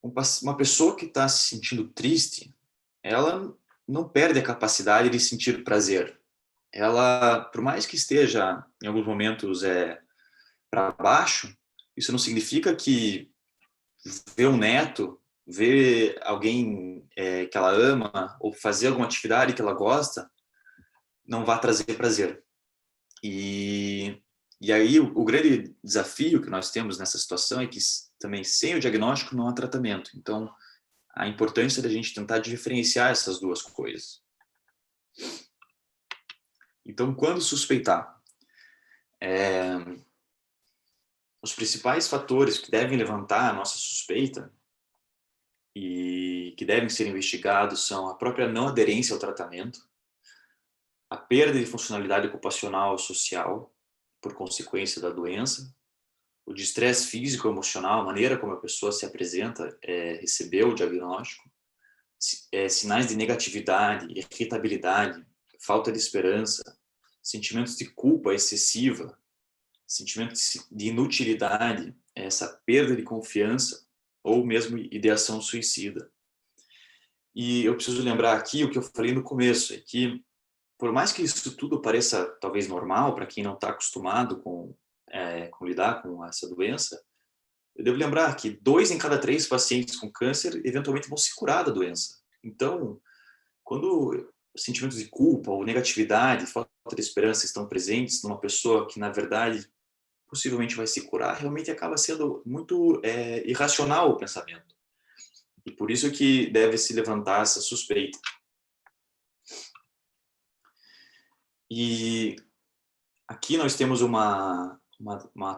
uma pessoa que está se sentindo triste, ela não perde a capacidade de sentir prazer. Ela, por mais que esteja em alguns momentos para baixo, isso não significa que ver um neto, ver alguém que ela ama ou fazer alguma atividade que ela gosta não vai trazer prazer. E aí o grande desafio que nós temos nessa situação é que também sem o diagnóstico não há tratamento. Então, a importância da gente tentar diferenciar essas duas coisas. Então, quando suspeitar? Os principais fatores que devem levantar a nossa suspeita e que devem ser investigados são a própria não aderência ao tratamento, a perda de funcionalidade ocupacional ou social por consequência da doença, o de estresse físico e emocional, a maneira como a pessoa se apresenta, recebeu o diagnóstico, sinais de negatividade, irritabilidade, falta de esperança, sentimentos de culpa excessiva, sentimentos de inutilidade, essa perda de confiança ou mesmo ideação suicida. E eu preciso lembrar aqui o que eu falei no começo, é que por mais que isso tudo pareça talvez normal para quem não está acostumado com lidar com essa doença, eu devo lembrar que 2 em cada 3 pacientes com câncer eventualmente vão se curar da doença. Então, quando sentimentos de culpa ou negatividade, falta de esperança estão presentes numa pessoa que, na verdade, possivelmente vai se curar, realmente acaba sendo muito irracional o pensamento. E por isso que deve se levantar essa suspeita. E aqui nós temos uma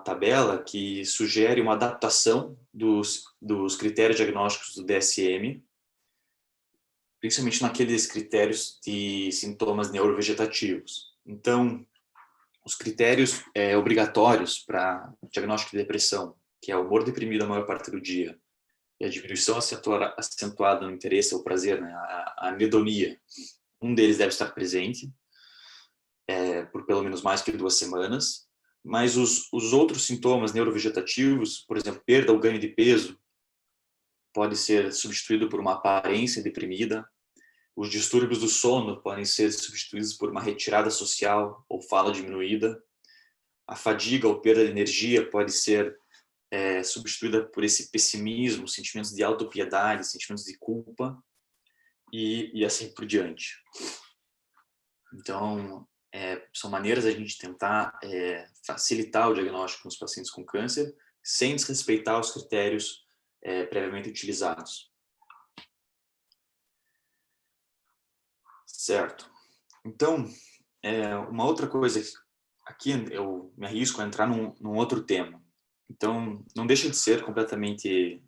tabela que sugere uma adaptação dos critérios diagnósticos do DSM, principalmente naqueles critérios de sintomas neurovegetativos. Então, os critérios obrigatórios para diagnóstico de depressão, que é o humor deprimido a maior parte do dia, e a diminuição acentuada no interesse ou prazer, né, a anedonia, um deles deve estar presente por pelo menos mais que 2 semanas, mas os outros sintomas neurovegetativos, por exemplo, perda ou ganho de peso, pode ser substituído por uma aparência deprimida. Os distúrbios do sono podem ser substituídos por uma retirada social ou fala diminuída. A fadiga ou perda de energia pode ser substituída por esse pessimismo, sentimentos de autopiedade, sentimentos de culpa e assim por diante. Então, são maneiras a gente tentar facilitar o diagnóstico nos pacientes com câncer sem desrespeitar os critérios previamente utilizados. Certo. Então, uma outra coisa, aqui eu me arrisco a entrar num outro tema. Então, não deixa de ser completamente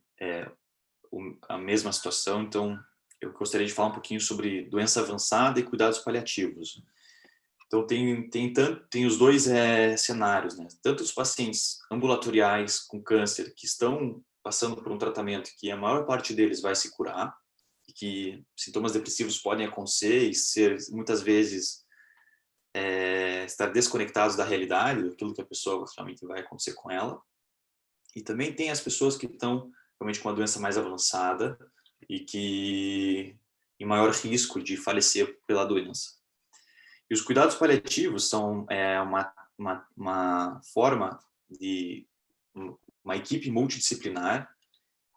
a mesma situação. Então, eu gostaria de falar um pouquinho sobre doença avançada e cuidados paliativos. Então, tem os dois cenários, né? Tanto os pacientes ambulatoriais com câncer que estão passando por um tratamento que a maior parte deles vai se curar, e que sintomas depressivos podem acontecer e ser, muitas vezes, estar desconectados da realidade, daquilo que a pessoa realmente vai acontecer com ela. E também tem as pessoas que estão realmente com uma doença mais avançada e que em maior risco de falecer pela doença. E os cuidados paliativos são uma forma de uma equipe multidisciplinar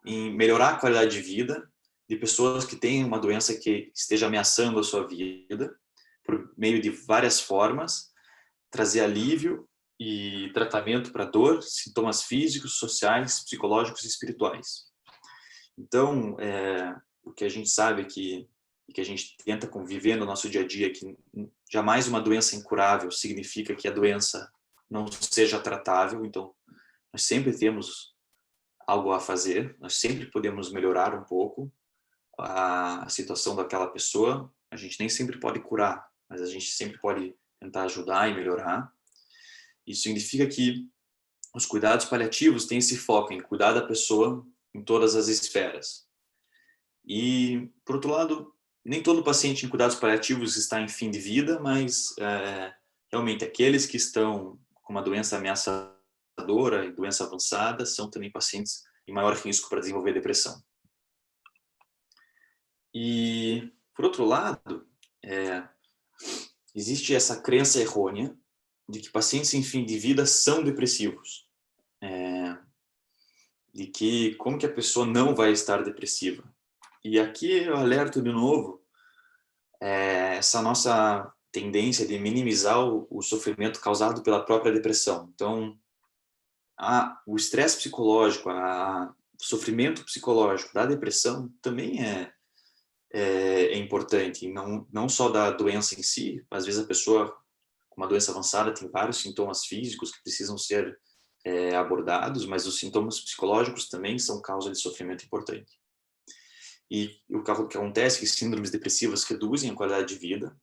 em melhorar a qualidade de vida de pessoas que têm uma doença que esteja ameaçando a sua vida, por meio de várias formas, trazer alívio e tratamento para dor, sintomas físicos, sociais, psicológicos e espirituais. Então, o que a gente sabe e que a gente tenta conviver no nosso dia a dia, que jamais uma doença incurável significa que a doença não seja tratável. Então, nós sempre temos algo a fazer, nós sempre podemos melhorar um pouco a situação daquela pessoa. A gente nem sempre pode curar, mas a gente sempre pode tentar ajudar e melhorar. Isso significa que os cuidados paliativos têm esse foco em cuidar da pessoa em todas as esferas. E, por outro lado, nem todo paciente em cuidados paliativos está em fim de vida, mas realmente aqueles que estão com uma doença ameaçadora e doença avançada são também pacientes em maior risco para desenvolver depressão. E, por outro lado, existe essa crença errônea de que pacientes em fim de vida são depressivos. De que como que a pessoa não vai estar depressiva. E aqui eu alerto de novo essa nossa tendência de minimizar o sofrimento causado pela própria depressão. Então, o estresse psicológico, o sofrimento psicológico da depressão também é importante, não só da doença em si. Às vezes a pessoa com uma doença avançada tem vários sintomas físicos que precisam ser abordados, mas os sintomas psicológicos também são causa de sofrimento importante. E o que acontece é que síndromes depressivas reduzem a qualidade de vida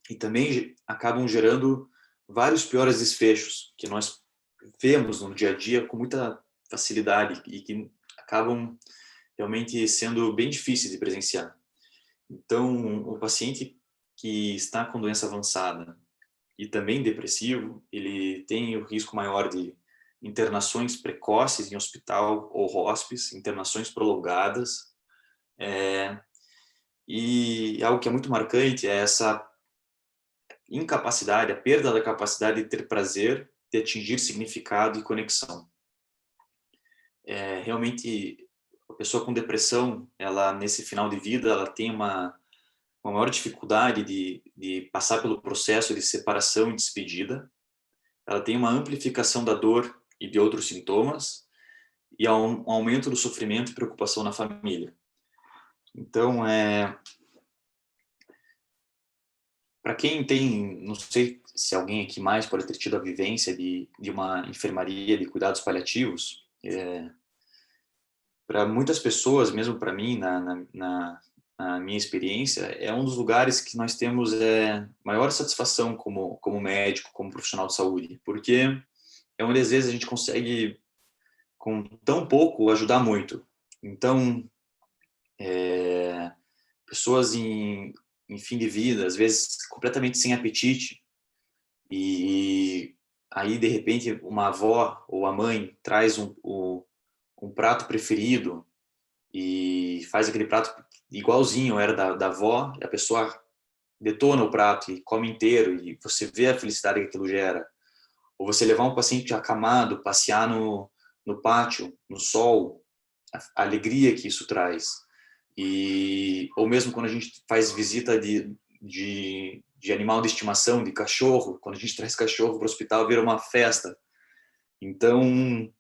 e também acabam gerando vários piores desfechos que nós vemos no dia a dia com muita facilidade e que acabam realmente sendo bem difíceis de presenciar. Então, o paciente que está com doença avançada e também depressivo, ele tem o risco maior de internações precoces em hospital ou hospice, internações prolongadas. E algo que é muito marcante é essa incapacidade, a perda da capacidade de ter prazer, de atingir significado e conexão. Realmente, a pessoa com depressão, ela nesse final de vida, ela tem uma maior dificuldade de passar pelo processo de separação e despedida. Ela tem uma amplificação da dor e de outros sintomas e um aumento do sofrimento e preocupação na família. Então, para quem tem, não sei se alguém aqui mais pode ter tido a vivência de uma enfermaria de cuidados paliativos, para muitas pessoas, mesmo para mim, na minha experiência, é um dos lugares que nós temos maior satisfação como médico, como profissional de saúde, porque é onde às vezes a gente consegue, com tão pouco, ajudar muito. Então, pessoas em fim de vida, às vezes completamente sem apetite, e aí de repente uma avó ou a mãe traz um prato preferido e faz aquele prato igualzinho era da avó, e a pessoa detona o prato e come inteiro, e você vê a felicidade que aquilo gera. Ou você levar um paciente acamado, passear no pátio, no sol, a alegria que isso traz. Ou mesmo quando a gente faz visita de animal de estimação, de cachorro, quando a gente traz cachorro para o hospital, vira uma festa. Então,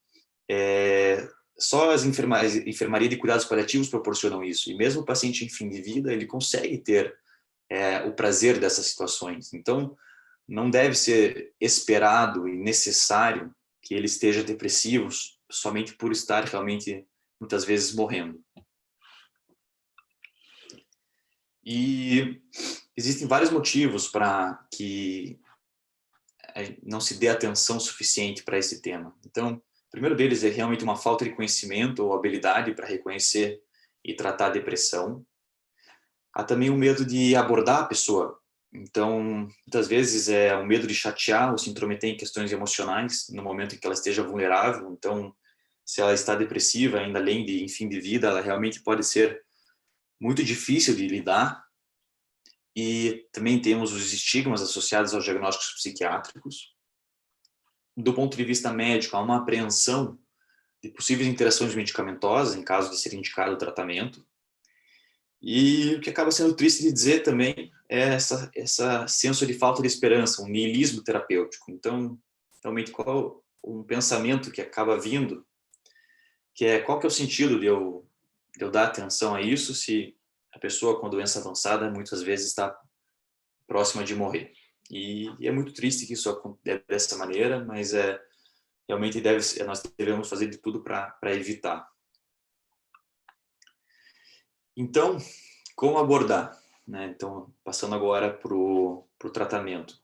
só as enfermaria de cuidados paliativos proporcionam isso. E mesmo o paciente em fim de vida, ele consegue ter o prazer dessas situações. Então, não deve ser esperado e necessário que ele esteja depressivo somente por estar realmente, muitas vezes, morrendo. E existem vários motivos para que não se dê atenção suficiente para esse tema. Então, o primeiro deles é realmente uma falta de conhecimento ou habilidade para reconhecer e tratar a depressão. Há também o medo de abordar a pessoa Então, muitas vezes é o medo de chatear ou se intrometer em questões emocionais no momento em que ela esteja vulnerável. Então, se ela está depressiva, ainda além de em fim de vida, ela realmente pode ser muito difícil de lidar. E também temos os estigmas associados aos diagnósticos psiquiátricos. Do ponto de vista médico, há uma apreensão de possíveis interações medicamentosas em caso de ser indicado o tratamento. E o que acaba sendo triste de dizer também é essa senso de falta de esperança, um niilismo terapêutico. Então, realmente, qual um pensamento que acaba vindo, que é qual que é o sentido de eu dar atenção a isso se a pessoa com doença avançada muitas vezes está próxima de morrer. E é muito triste que isso aconteça dessa maneira, mas realmente nós devemos fazer de tudo para evitar. Então, como abordar? Né? Então, passando agora para o tratamento.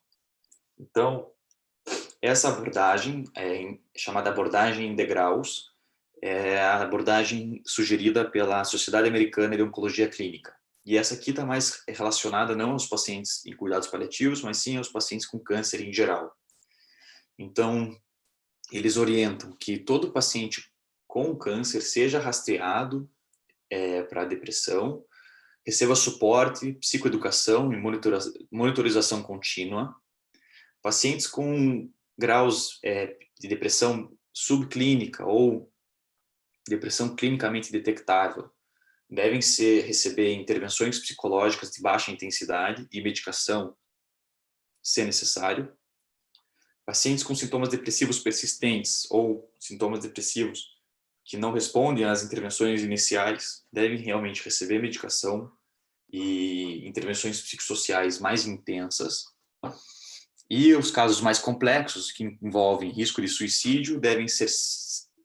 Então, essa abordagem, chamada abordagem em degraus, é a abordagem sugerida pela Sociedade Americana de Oncologia Clínica. E essa aqui está mais relacionada não aos pacientes em cuidados paliativos, mas sim aos pacientes com câncer em geral. Então, eles orientam que todo paciente com câncer seja rastreado para depressão, receba suporte, psicoeducação e monitorização contínua. Pacientes com graus de depressão subclínica ou depressão clinicamente detectável devem receber intervenções psicológicas de baixa intensidade e medicação, se necessário. Pacientes com sintomas depressivos persistentes ou sintomas depressivos que não respondem às intervenções iniciais devem realmente receber medicação e intervenções psicossociais mais intensas. E os casos mais complexos, que envolvem risco de suicídio, devem ser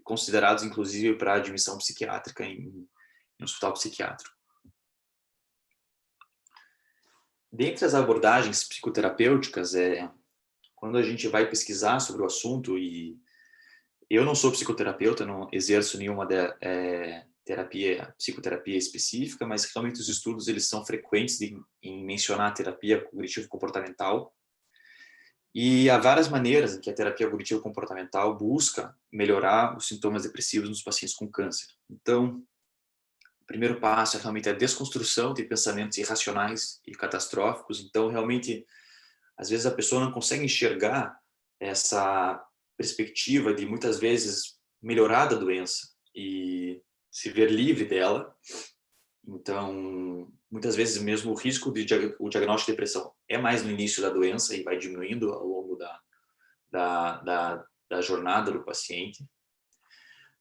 considerados, inclusive, para admissão psiquiátrica em hospital psiquiátrico. Dentre as abordagens psicoterapêuticas, quando a gente vai pesquisar sobre o assunto, e eu não sou psicoterapeuta, não exerço nenhuma psicoterapia específica, mas realmente os estudos eles são frequentes em mencionar a terapia cognitivo-comportamental. E há várias maneiras em que a terapia cognitivo-comportamental busca melhorar os sintomas depressivos nos pacientes com câncer. Então, o primeiro passo é realmente a desconstrução de pensamentos irracionais e catastróficos. Então, realmente, às vezes a pessoa não consegue enxergar essa perspectiva de, muitas vezes, melhorar da doença e se ver livre dela. Então, muitas vezes mesmo o diagnóstico de depressão é mais no início da doença e vai diminuindo ao longo da jornada do paciente.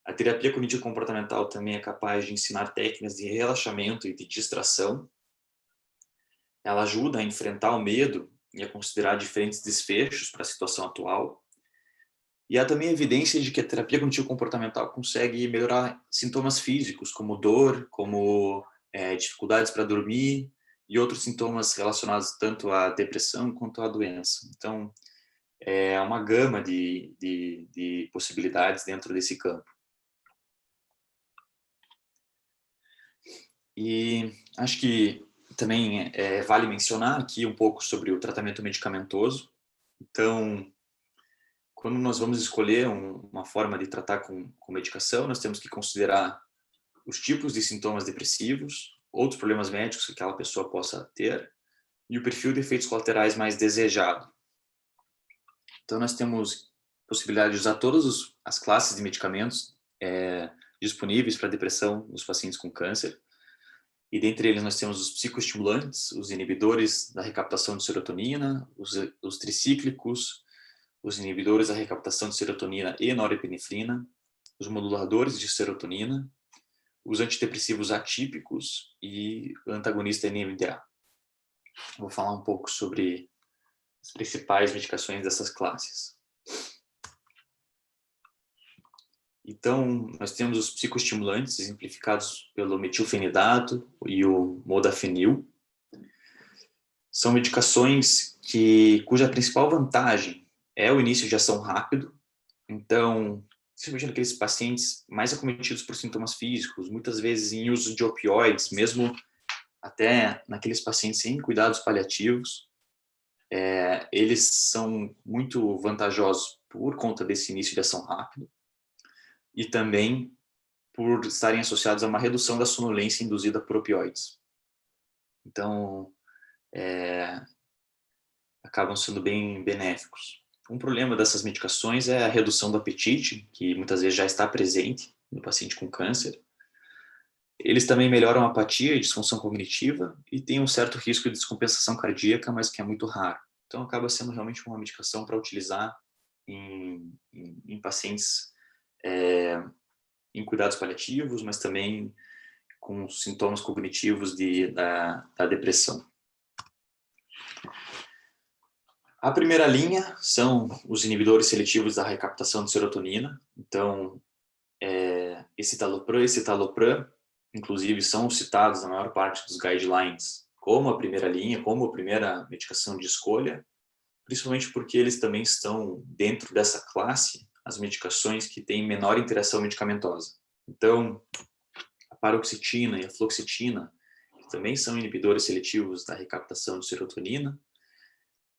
A terapia cognitivo-comportamental também é capaz de ensinar técnicas de relaxamento e de distração. Ela ajuda a enfrentar o medo e a considerar diferentes desfechos para a situação atual. E há também evidência de que a terapia cognitivo-comportamental consegue melhorar sintomas físicos, como dor, como dificuldades para dormir e outros sintomas relacionados tanto à depressão quanto à doença. Então, é uma gama de possibilidades dentro desse campo. E acho que também vale mencionar aqui um pouco sobre o tratamento medicamentoso. Então, quando nós vamos escolher uma forma de tratar com medicação, nós temos que considerar os tipos de sintomas depressivos, outros problemas médicos que aquela pessoa possa ter e o perfil de efeitos colaterais mais desejado. Então, nós temos possibilidade de usar todas as classes de medicamentos disponíveis para depressão nos pacientes com câncer. E dentre eles nós temos os psicoestimulantes, os inibidores da recaptação de serotonina, os tricíclicos, os inibidores da recaptação de serotonina e norepinefrina, os moduladores de serotonina, os antidepressivos atípicos e o antagonista NMDA. Vou falar um pouco sobre as principais medicações dessas classes. Então, nós temos os psicoestimulantes, exemplificados pelo metilfenidato e o modafinil. São medicações cuja principal vantagem é o início de ação rápido. Então, principalmente naqueles pacientes mais acometidos por sintomas físicos, muitas vezes em uso de opioides, mesmo até naqueles pacientes em cuidados paliativos. Eles são muito vantajosos por conta desse início de ação rápido e também por estarem associados a uma redução da sonolência induzida por opioides. Então, acabam sendo bem benéficos. Um problema dessas medicações é a redução do apetite, que muitas vezes já está presente no paciente com câncer. Eles também melhoram a apatia e disfunção cognitiva e têm um certo risco de descompensação cardíaca, mas que é muito raro. Então, acaba sendo realmente uma medicação para utilizar em pacientes em cuidados paliativos, mas também com sintomas cognitivos da depressão. A primeira linha são os inibidores seletivos da recaptação de serotonina. Então, escitalopram e citalopram, inclusive, são citados na maior parte dos guidelines como a primeira linha, como a primeira medicação de escolha, principalmente porque eles também estão dentro dessa classe, as medicações que têm menor interação medicamentosa. Então, a paroxetina e a fluoxetina, que também são inibidores seletivos da recaptação de serotonina,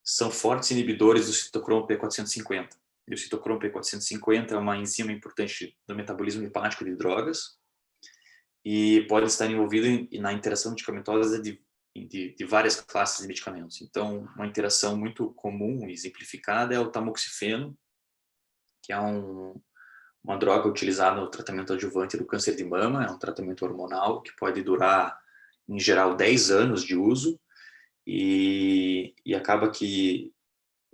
são fortes inibidores do citocromo P450. E o citocromo P450 é uma enzima importante do metabolismo hepático de drogas e pode estar envolvido na interação medicamentosa de várias classes de medicamentos. Então, uma interação muito comum e exemplificada é o tamoxifeno, que é uma droga utilizada no tratamento adjuvante do câncer de mama, é um tratamento hormonal que pode durar, em geral, 10 anos de uso, e acaba que,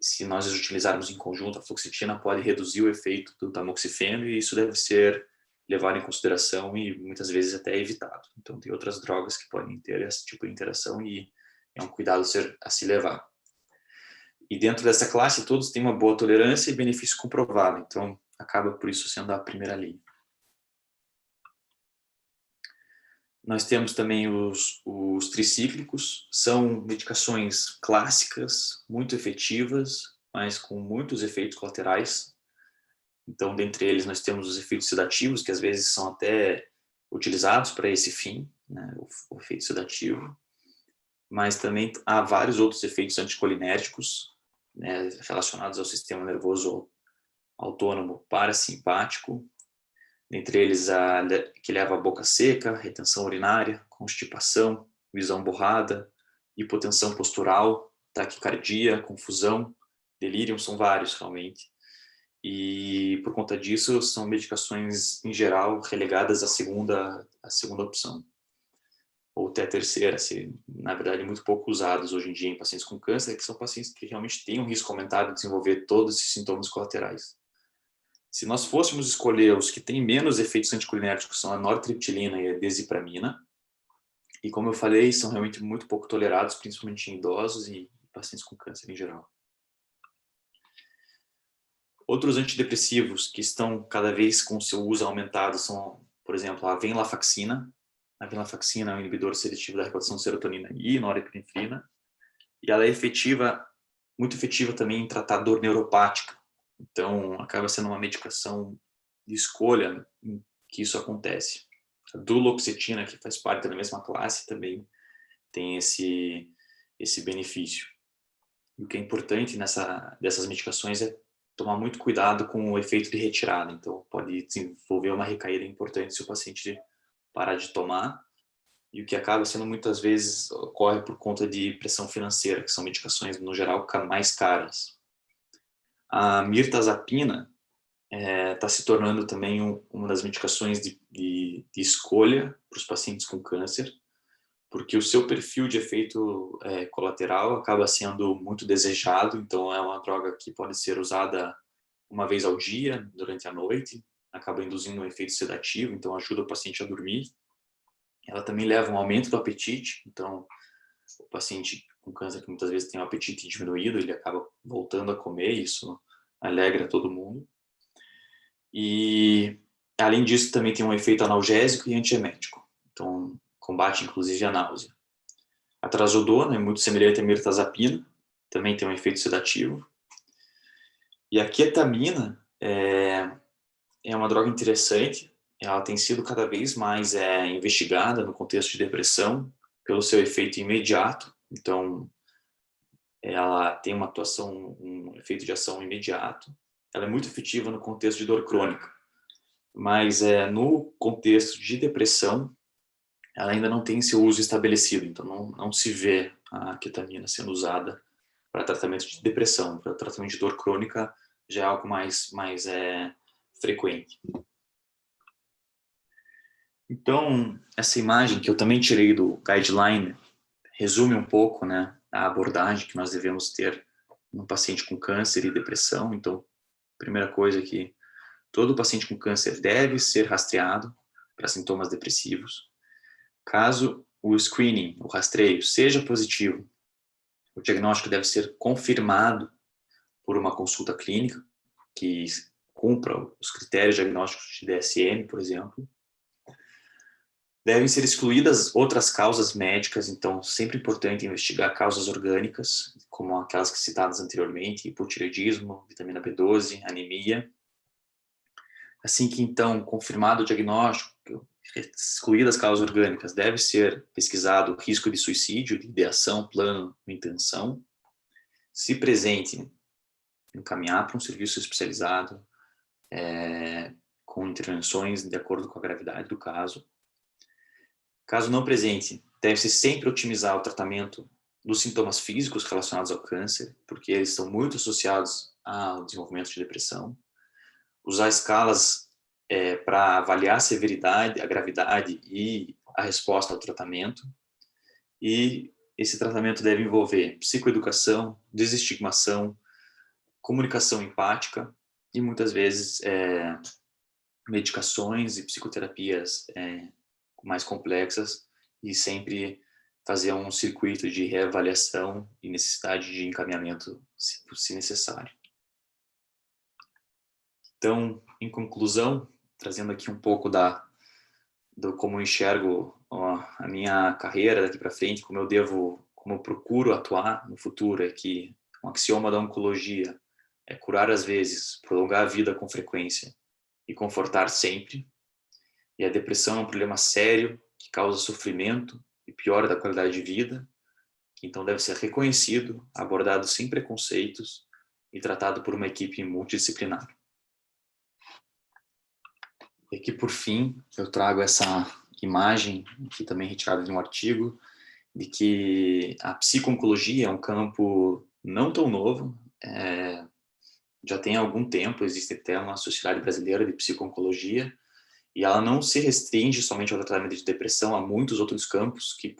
se nós utilizarmos em conjunto, a fluoxetina pode reduzir o efeito do tamoxifeno e isso deve ser levado em consideração e muitas vezes até evitado. Então, tem outras drogas que podem ter esse tipo de interação e é um cuidado a se levar. E dentro dessa classe, todos têm uma boa tolerância e benefício comprovado. Então, acaba por isso sendo a primeira linha. Nós temos também os tricíclicos, são medicações clássicas, muito efetivas, mas com muitos efeitos colaterais. Então, dentre eles, nós temos os efeitos sedativos, que às vezes são até utilizados para esse fim, né, o efeito sedativo. Mas também há vários outros efeitos anticolinérgicos, né, relacionados ao sistema nervoso autônomo parasimpático, dentre eles que leva a boca seca, retenção urinária, constipação, visão borrada, hipotensão postural, taquicardia, confusão, delírio, são vários realmente. E por conta disso são medicações em geral relegadas à segunda opção, ou até a terceira, na verdade muito pouco usados hoje em dia em pacientes com câncer, que são pacientes que realmente têm um risco aumentado de desenvolver todos esses sintomas colaterais. Se nós fôssemos escolher os que têm menos efeitos anticolinérgicos, são a nortriptilina e a desipramina. E como eu falei, são realmente muito pouco tolerados, principalmente em idosos e pacientes com câncer em geral. Outros antidepressivos que estão cada vez com seu uso aumentado são, por exemplo, a venlafaxina. A venlafaxina é um inibidor seletivo da recaptação de serotonina e norepinefrina. E ela é muito efetiva também em tratar dor neuropática. Então, acaba sendo uma medicação de escolha em que isso acontece. A duloxetina, que faz parte da mesma classe, também tem esse benefício. E o que é importante dessas medicações é tomar muito cuidado com o efeito de retirada. Então, pode desenvolver uma recaída importante se o paciente parar de tomar. E o que acaba sendo muitas vezes ocorre por conta de pressão financeira, que são medicações, no geral, mais caras. A mirtazapina está se tornando também uma das medicações de escolha para os pacientes com câncer, porque o seu perfil de efeito colateral acaba sendo muito desejado. Então, é uma droga que pode ser usada uma vez ao dia, durante a noite, acaba induzindo um efeito sedativo, então ajuda o paciente a dormir. Ela também leva a um aumento do apetite, então o paciente com câncer que muitas vezes tem um apetite diminuído, ele acaba voltando a comer, isso alegra todo mundo. E, além disso, também tem um efeito analgésico e antiemético, então combate inclusive a náusea. A trazodona é muito semelhante à mirtazapina, também tem um efeito sedativo. E a ketamina é uma droga interessante, ela tem sido cada vez mais investigada no contexto de depressão pelo seu efeito imediato. Então, ela tem uma atuação, um efeito de ação imediato. Ela é muito efetiva no contexto de dor crônica, mas no contexto de depressão, ela ainda não tem seu uso estabelecido, então não se vê a ketamina sendo usada para tratamento de depressão. Para tratamento de dor crônica já é algo mais frequente. Então, essa imagem que eu também tirei do guideline resume um pouco, né, a abordagem que nós devemos ter no paciente com câncer e depressão. Então, primeira coisa é que todo paciente com câncer deve ser rastreado para sintomas depressivos. Caso o screening, o rastreio, seja positivo, o diagnóstico deve ser confirmado por uma consulta clínica que cumpra os critérios diagnósticos de DSM, por exemplo. Devem ser excluídas outras causas médicas, então sempre importante investigar causas orgânicas, como aquelas citadas anteriormente, hipotireoidismo, vitamina B12, anemia. Assim que, então, confirmado o diagnóstico, excluídas as causas orgânicas, deve ser pesquisado o risco de suicídio, de ideação, plano, intenção. Se presente, encaminhar para um serviço especializado, com intervenções de acordo com a gravidade do caso. Caso não presente, deve-se sempre otimizar o tratamento dos sintomas físicos relacionados ao câncer, porque eles estão muito associados ao desenvolvimento de depressão. Usar escalas para avaliar a severidade, a gravidade e a resposta ao tratamento. E esse tratamento deve envolver psicoeducação, desestigmação, comunicação empática e muitas vezes medicações e psicoterapias mais complexas, e sempre fazer um circuito de reavaliação e necessidade de encaminhamento se necessário. Então, em conclusão, trazendo aqui um pouco do como eu enxergo a minha carreira daqui para frente, como eu procuro atuar no futuro, é que um axioma da oncologia é curar às vezes, prolongar a vida com frequência e confortar sempre. E a depressão é um problema sério que causa sofrimento e piora da qualidade de vida, que então deve ser reconhecido, abordado sem preconceitos e tratado por uma equipe multidisciplinar. E aqui, por fim, eu trago essa imagem, aqui também retirada de um artigo, de que a psico-oncologia é um campo não tão novo, já tem algum tempo, existe até uma Sociedade Brasileira de Psico-Oncologia, e ela não se restringe somente ao tratamento de depressão, há muitos outros campos que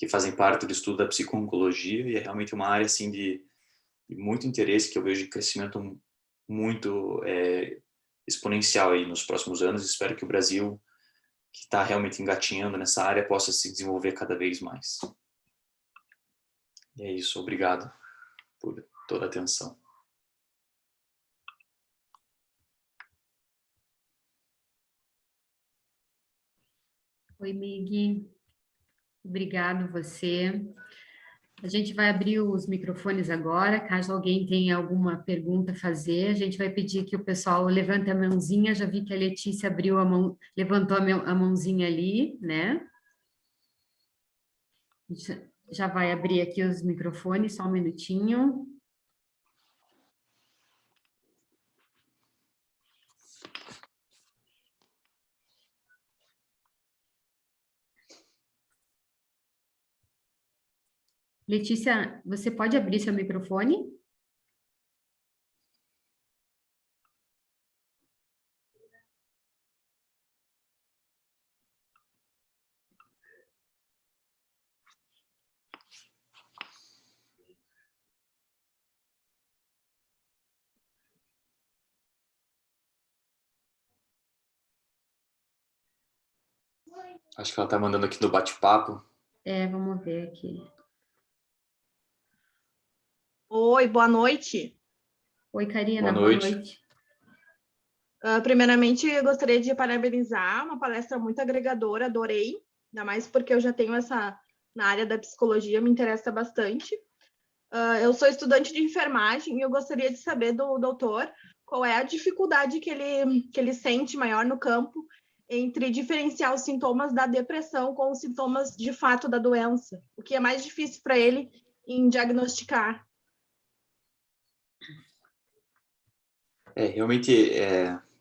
fazem parte do estudo da psico-oncologia, e é realmente uma área assim, de muito interesse, que eu vejo de crescimento muito exponencial aí nos próximos anos. Espero que o Brasil, que está realmente engatinhando nessa área, possa se desenvolver cada vez mais. E é isso, obrigado por toda a atenção. Oi, Mig. Obrigado você. A gente vai abrir os microfones agora, caso alguém tenha alguma pergunta a fazer, a gente vai pedir que o pessoal levante a mãozinha. Já vi que a Letícia abriu a mão, levantou a mãozinha ali, né? Já vai abrir aqui os microfones, só um minutinho. Letícia, você pode abrir seu microfone? Acho que ela está mandando aqui no bate-papo. Vamos ver aqui. Oi, boa noite. Oi, Karina, boa noite. Primeiramente, eu gostaria de parabenizar, uma palestra muito agregadora, adorei, ainda mais porque eu já tenho na área da psicologia, me interessa bastante. Eu sou estudante de enfermagem e eu gostaria de saber do doutor qual é a dificuldade que ele sente maior no campo entre diferenciar os sintomas da depressão com os sintomas de fato da doença. O que é mais difícil para ele em diagnosticar? Realmente,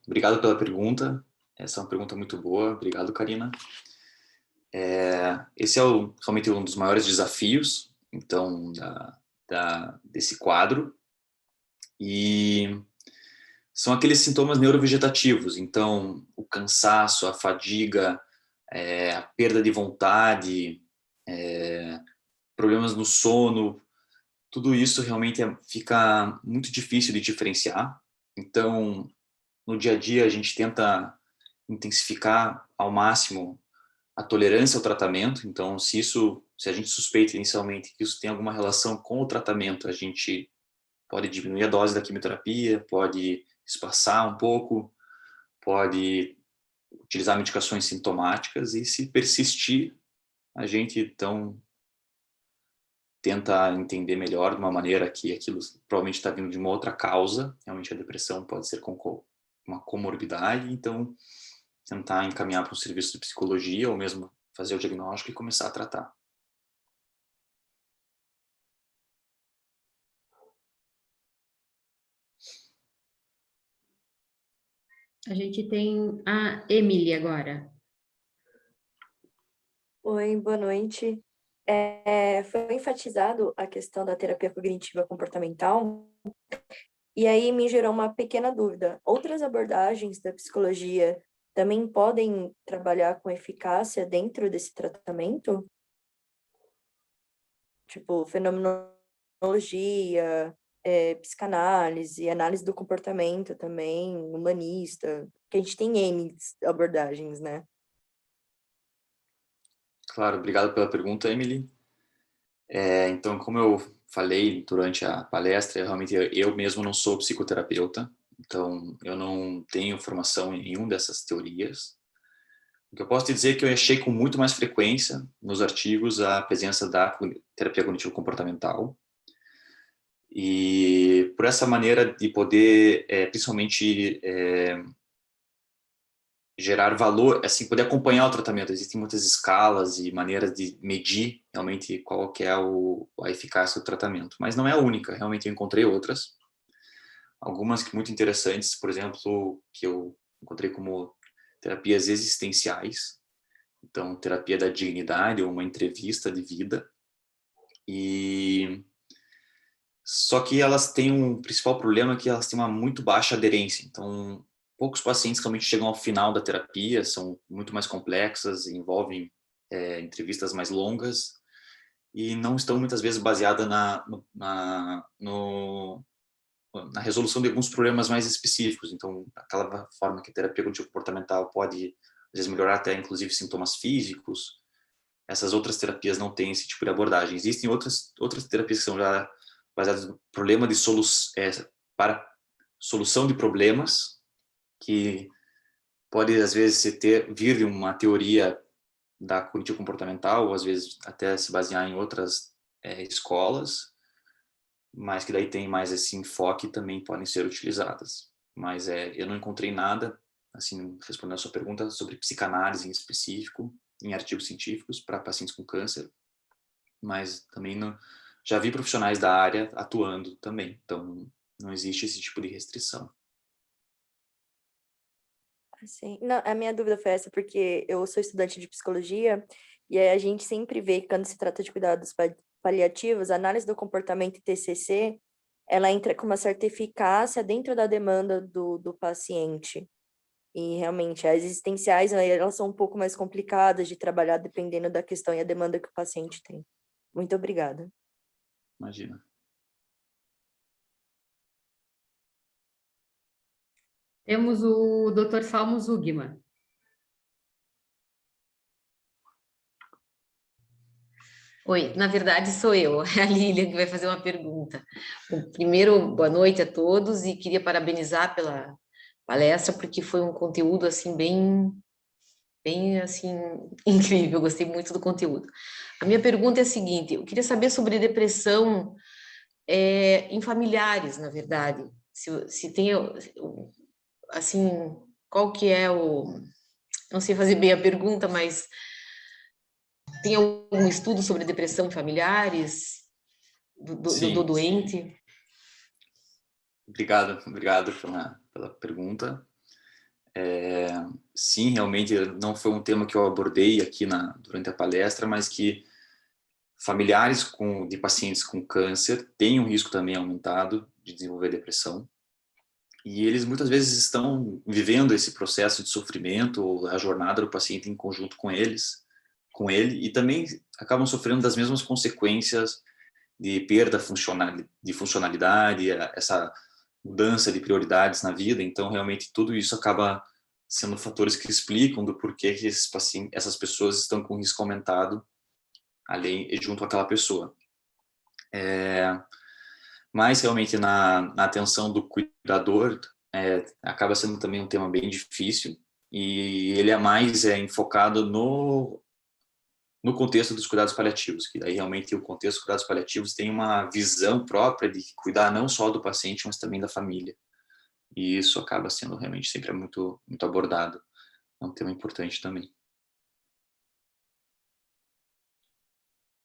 obrigado pela pergunta. Essa é uma pergunta muito boa. Obrigado, Karina. Esse é realmente um dos maiores desafios, então, desse quadro. E são aqueles sintomas neurovegetativos, então, o cansaço, a fadiga, a perda de vontade, problemas no sono, tudo isso realmente fica muito difícil de diferenciar. Então, no dia a dia, a gente tenta intensificar ao máximo a tolerância ao tratamento. Então, se a gente suspeita inicialmente que isso tem alguma relação com o tratamento, a gente pode diminuir a dose da quimioterapia, pode espaçar um pouco, pode utilizar medicações sintomáticas e, se persistir, a gente então tenta entender melhor de uma maneira que aquilo provavelmente está vindo de uma outra causa. Realmente a depressão pode ser com uma comorbidade, então tentar encaminhar para um serviço de psicologia ou mesmo fazer o diagnóstico e começar a tratar. A gente tem a Emily agora. Oi, boa noite. Foi enfatizado a questão da terapia cognitiva comportamental, e aí me gerou uma pequena dúvida. Outras abordagens da psicologia também podem trabalhar com eficácia dentro desse tratamento? Tipo, fenomenologia, psicanálise, análise do comportamento também, humanista, que a gente tem N abordagens, né? Claro, obrigado pela pergunta, Emily. Então, como eu falei durante a palestra, eu mesmo não sou psicoterapeuta, então eu não tenho formação em nenhuma dessas teorias. O que eu posso te dizer é que eu achei com muito mais frequência nos artigos a presença da terapia cognitivo-comportamental, e por essa maneira de poder, principalmente, gerar valor, assim, poder acompanhar o tratamento. Existem muitas escalas e maneiras de medir realmente qual que é a eficácia do tratamento, mas não é a única. Realmente eu encontrei outras, algumas que muito interessantes, por exemplo, que eu encontrei como terapias existenciais, então terapia da dignidade ou uma entrevista de vida. E só que elas têm um principal problema, que elas têm uma muito baixa aderência. Então, poucos pacientes realmente chegam ao final da terapia, são muito mais complexas, envolvem entrevistas mais longas e não estão muitas vezes baseadas na resolução de alguns problemas mais específicos. Então, aquela forma que a terapia cognitivo-comportamental pode, às vezes, melhorar até, inclusive, sintomas físicos, essas outras terapias não têm esse tipo de abordagem. Existem outras terapias que são já baseadas no problema de para solução de problemas, que pode, às vezes, vir de uma teoria da cognitivo comportamental, ou às vezes até se basear em outras escolas, mas que daí tem mais esse enfoque, também podem ser utilizadas. Mas eu não encontrei nada, assim, respondendo a sua pergunta, sobre psicanálise em específico, em artigos científicos para pacientes com câncer, mas também já vi profissionais da área atuando também, então não existe esse tipo de restrição. Assim, não, a minha dúvida foi essa, porque eu sou estudante de psicologia, e aí a gente sempre vê que quando se trata de cuidados paliativos, a análise do comportamento e TCC, ela entra com uma certa eficácia dentro da demanda do paciente. E realmente, as existenciais, elas são um pouco mais complicadas de trabalhar dependendo da questão e a demanda que o paciente tem. Muito obrigada. Imagina. Temos o Dr. Salmo Zugman. Oi, na verdade sou eu, é a Lília que vai fazer uma pergunta. Bom, primeiro, boa noite a todos e queria parabenizar pela palestra, porque foi um conteúdo assim bem assim incrível, gostei muito do conteúdo. A minha pergunta é a seguinte, eu queria saber sobre depressão em familiares, na verdade, se tem assim, qual que é não sei fazer bem a pergunta, mas tem algum estudo sobre depressão em familiares? Sim, do doente? obrigado pela pergunta. Sim, realmente não foi um tema que eu abordei aqui durante a palestra, mas que familiares de pacientes com câncer têm um risco também aumentado de desenvolver depressão. E eles muitas vezes estão vivendo esse processo de sofrimento ou a jornada do paciente em conjunto com ele, e também acabam sofrendo das mesmas consequências de perda de funcionalidade, essa mudança de prioridades na vida. Então, realmente, tudo isso acaba sendo fatores que explicam do porquê que essas pessoas estão com risco aumentado junto àquela pessoa. Mas, realmente, na atenção do cuidador, acaba sendo também um tema bem difícil, e ele é mais enfocado no contexto dos cuidados paliativos, que daí realmente o contexto dos cuidados paliativos tem uma visão própria de cuidar não só do paciente, mas também da família. E isso acaba sendo realmente sempre muito, muito abordado. É um tema importante também.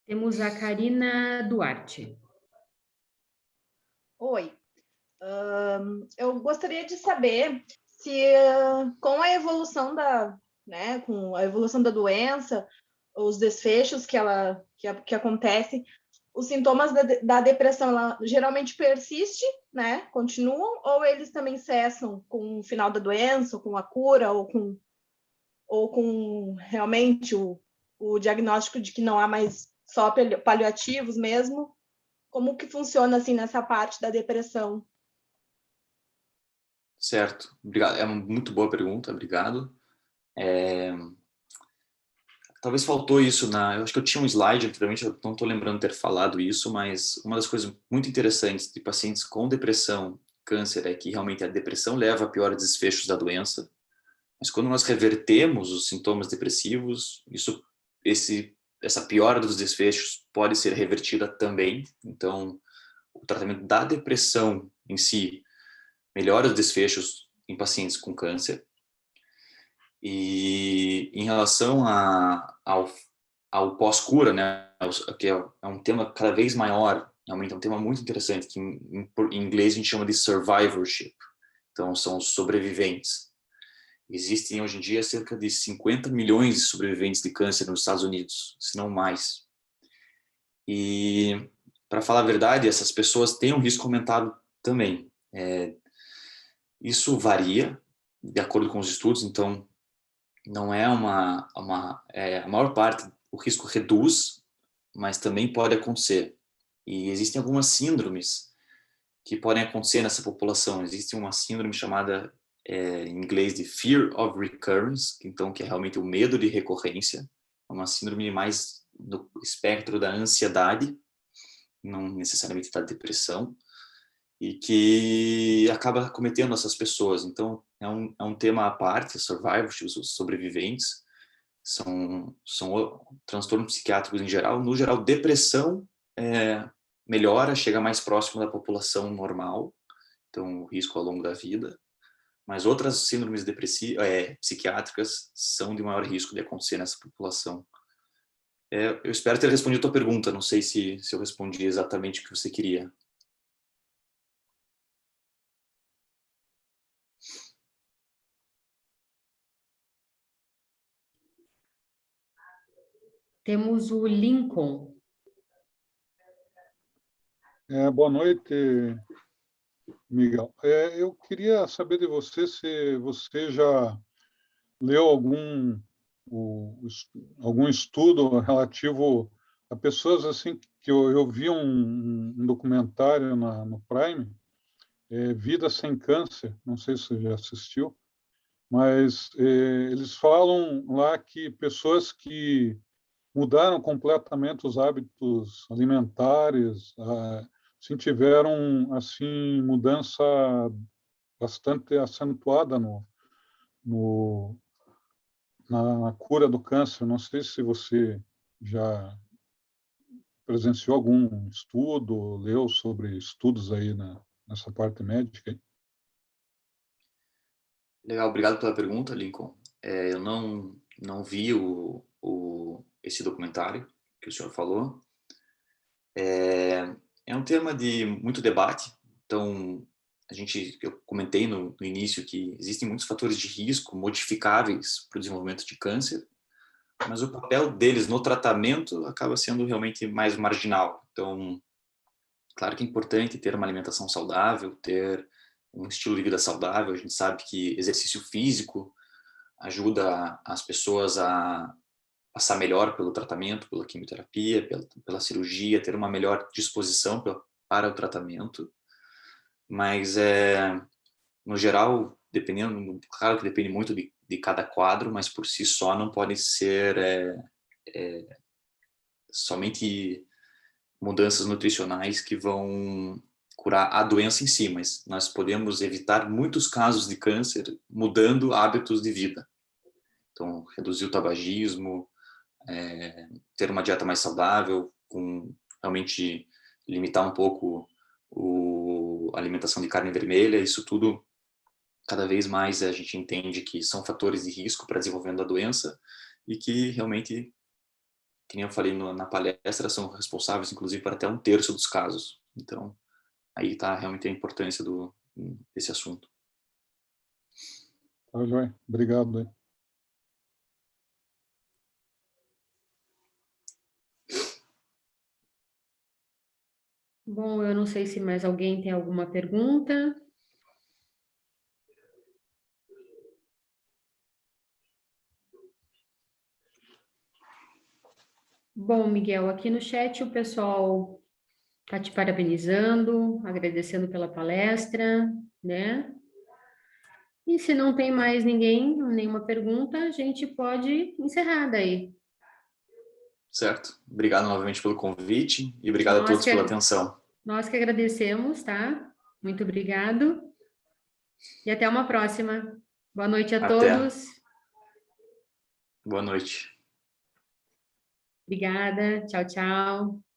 Temos a Karina Duarte. Oi. Eu gostaria de saber se, com a evolução com a evolução da doença, os desfechos que acontecem, os sintomas da depressão, ela geralmente persiste, né? Continuam, ou eles também cessam com o final da doença, ou com a cura, ou com realmente o diagnóstico de que não há mais só paliativos mesmo? Como que funciona assim nessa parte da depressão? Certo, obrigado. É uma muito boa pergunta, obrigado. Talvez faltou isso eu acho que eu tinha um slide anteriormente, eu não estou lembrando de ter falado isso, mas uma das coisas muito interessantes de pacientes com depressão, câncer, é que realmente a depressão leva a piores desfechos da doença, mas quando nós revertemos os sintomas depressivos, essa piora dos desfechos pode ser revertida também. Então, o tratamento da depressão em si melhora os desfechos em pacientes com câncer. E em relação ao pós-cura, né, que é um tema cada vez maior, realmente é um tema muito interessante, que em inglês a gente chama de survivorship. Então, são os sobreviventes. Existem hoje em dia cerca de 50 milhões de sobreviventes de câncer nos Estados Unidos, se não mais. E, para falar a verdade, essas pessoas têm um risco aumentado também. Isso varia de acordo com os estudos, então não é a maior parte, o risco reduz, mas também pode acontecer. E existem algumas síndromes que podem acontecer nessa população. Existe uma síndrome chamada, em inglês, de Fear of Recurrence, então, que é realmente o medo de recorrência. É uma síndrome mais no espectro da ansiedade, não necessariamente da depressão, e que acaba acometendo essas pessoas. Então, é um tema à parte, survivors, os sobreviventes, são transtornos psiquiátricos em geral. No geral, depressão melhora, chega mais próximo da população normal, então o risco ao longo da vida. Mas outras síndromes psiquiátricas são de maior risco de acontecer nessa população. Eu espero ter respondido a tua pergunta, não sei se eu respondi exatamente o que você queria. Temos o Lincoln. Boa noite, Miguel. Eu queria saber de você se você já leu algum estudo relativo a pessoas assim que eu vi um documentário no Prime, Vida Sem Câncer, não sei se você já assistiu, mas eles falam lá que pessoas que mudaram completamente os hábitos alimentares, sim, tiveram assim mudança bastante acentuada no, na cura do câncer. Não sei se você já presenciou algum estudo, leu sobre estudos aí nessa parte médica. Legal, obrigado pela pergunta, Lincoln. Eu não vi esse documentário que o senhor falou. um tema de muito debate. Então, eu comentei no início que existem muitos fatores de risco modificáveis para o desenvolvimento de câncer, mas o papel deles no tratamento acaba sendo realmente mais marginal. Então, claro que é importante ter uma alimentação saudável, ter um estilo de vida saudável. A gente sabe que exercício físico ajuda as pessoas a passar melhor pelo tratamento, pela quimioterapia, pela cirurgia, ter uma melhor disposição para o tratamento. Mas, no geral, claro que depende muito de cada quadro, mas por si só não pode ser somente mudanças nutricionais que vão curar a doença em si, mas nós podemos evitar muitos casos de câncer mudando hábitos de vida. Então, reduzir o tabagismo, ter uma dieta mais saudável, realmente limitar um pouco a alimentação de carne vermelha. Isso tudo, cada vez mais a gente entende que são fatores de risco para desenvolvimento da doença e que realmente, que nem eu falei na palestra, são responsáveis inclusive por até 1/3 dos casos. Então, aí está realmente a importância desse assunto. Tá, joia. Obrigado. Bom, eu não sei se mais alguém tem alguma pergunta. Bom, Miguel, aqui no chat o pessoal está te parabenizando, agradecendo pela palestra, né? E se não tem mais nenhuma pergunta, a gente pode encerrar daí. Certo. Obrigado novamente pelo convite e obrigado a todos pela atenção. Nós que agradecemos, tá? Muito obrigado. E até uma próxima. Boa noite a todos. Boa noite. Obrigada. Tchau, tchau.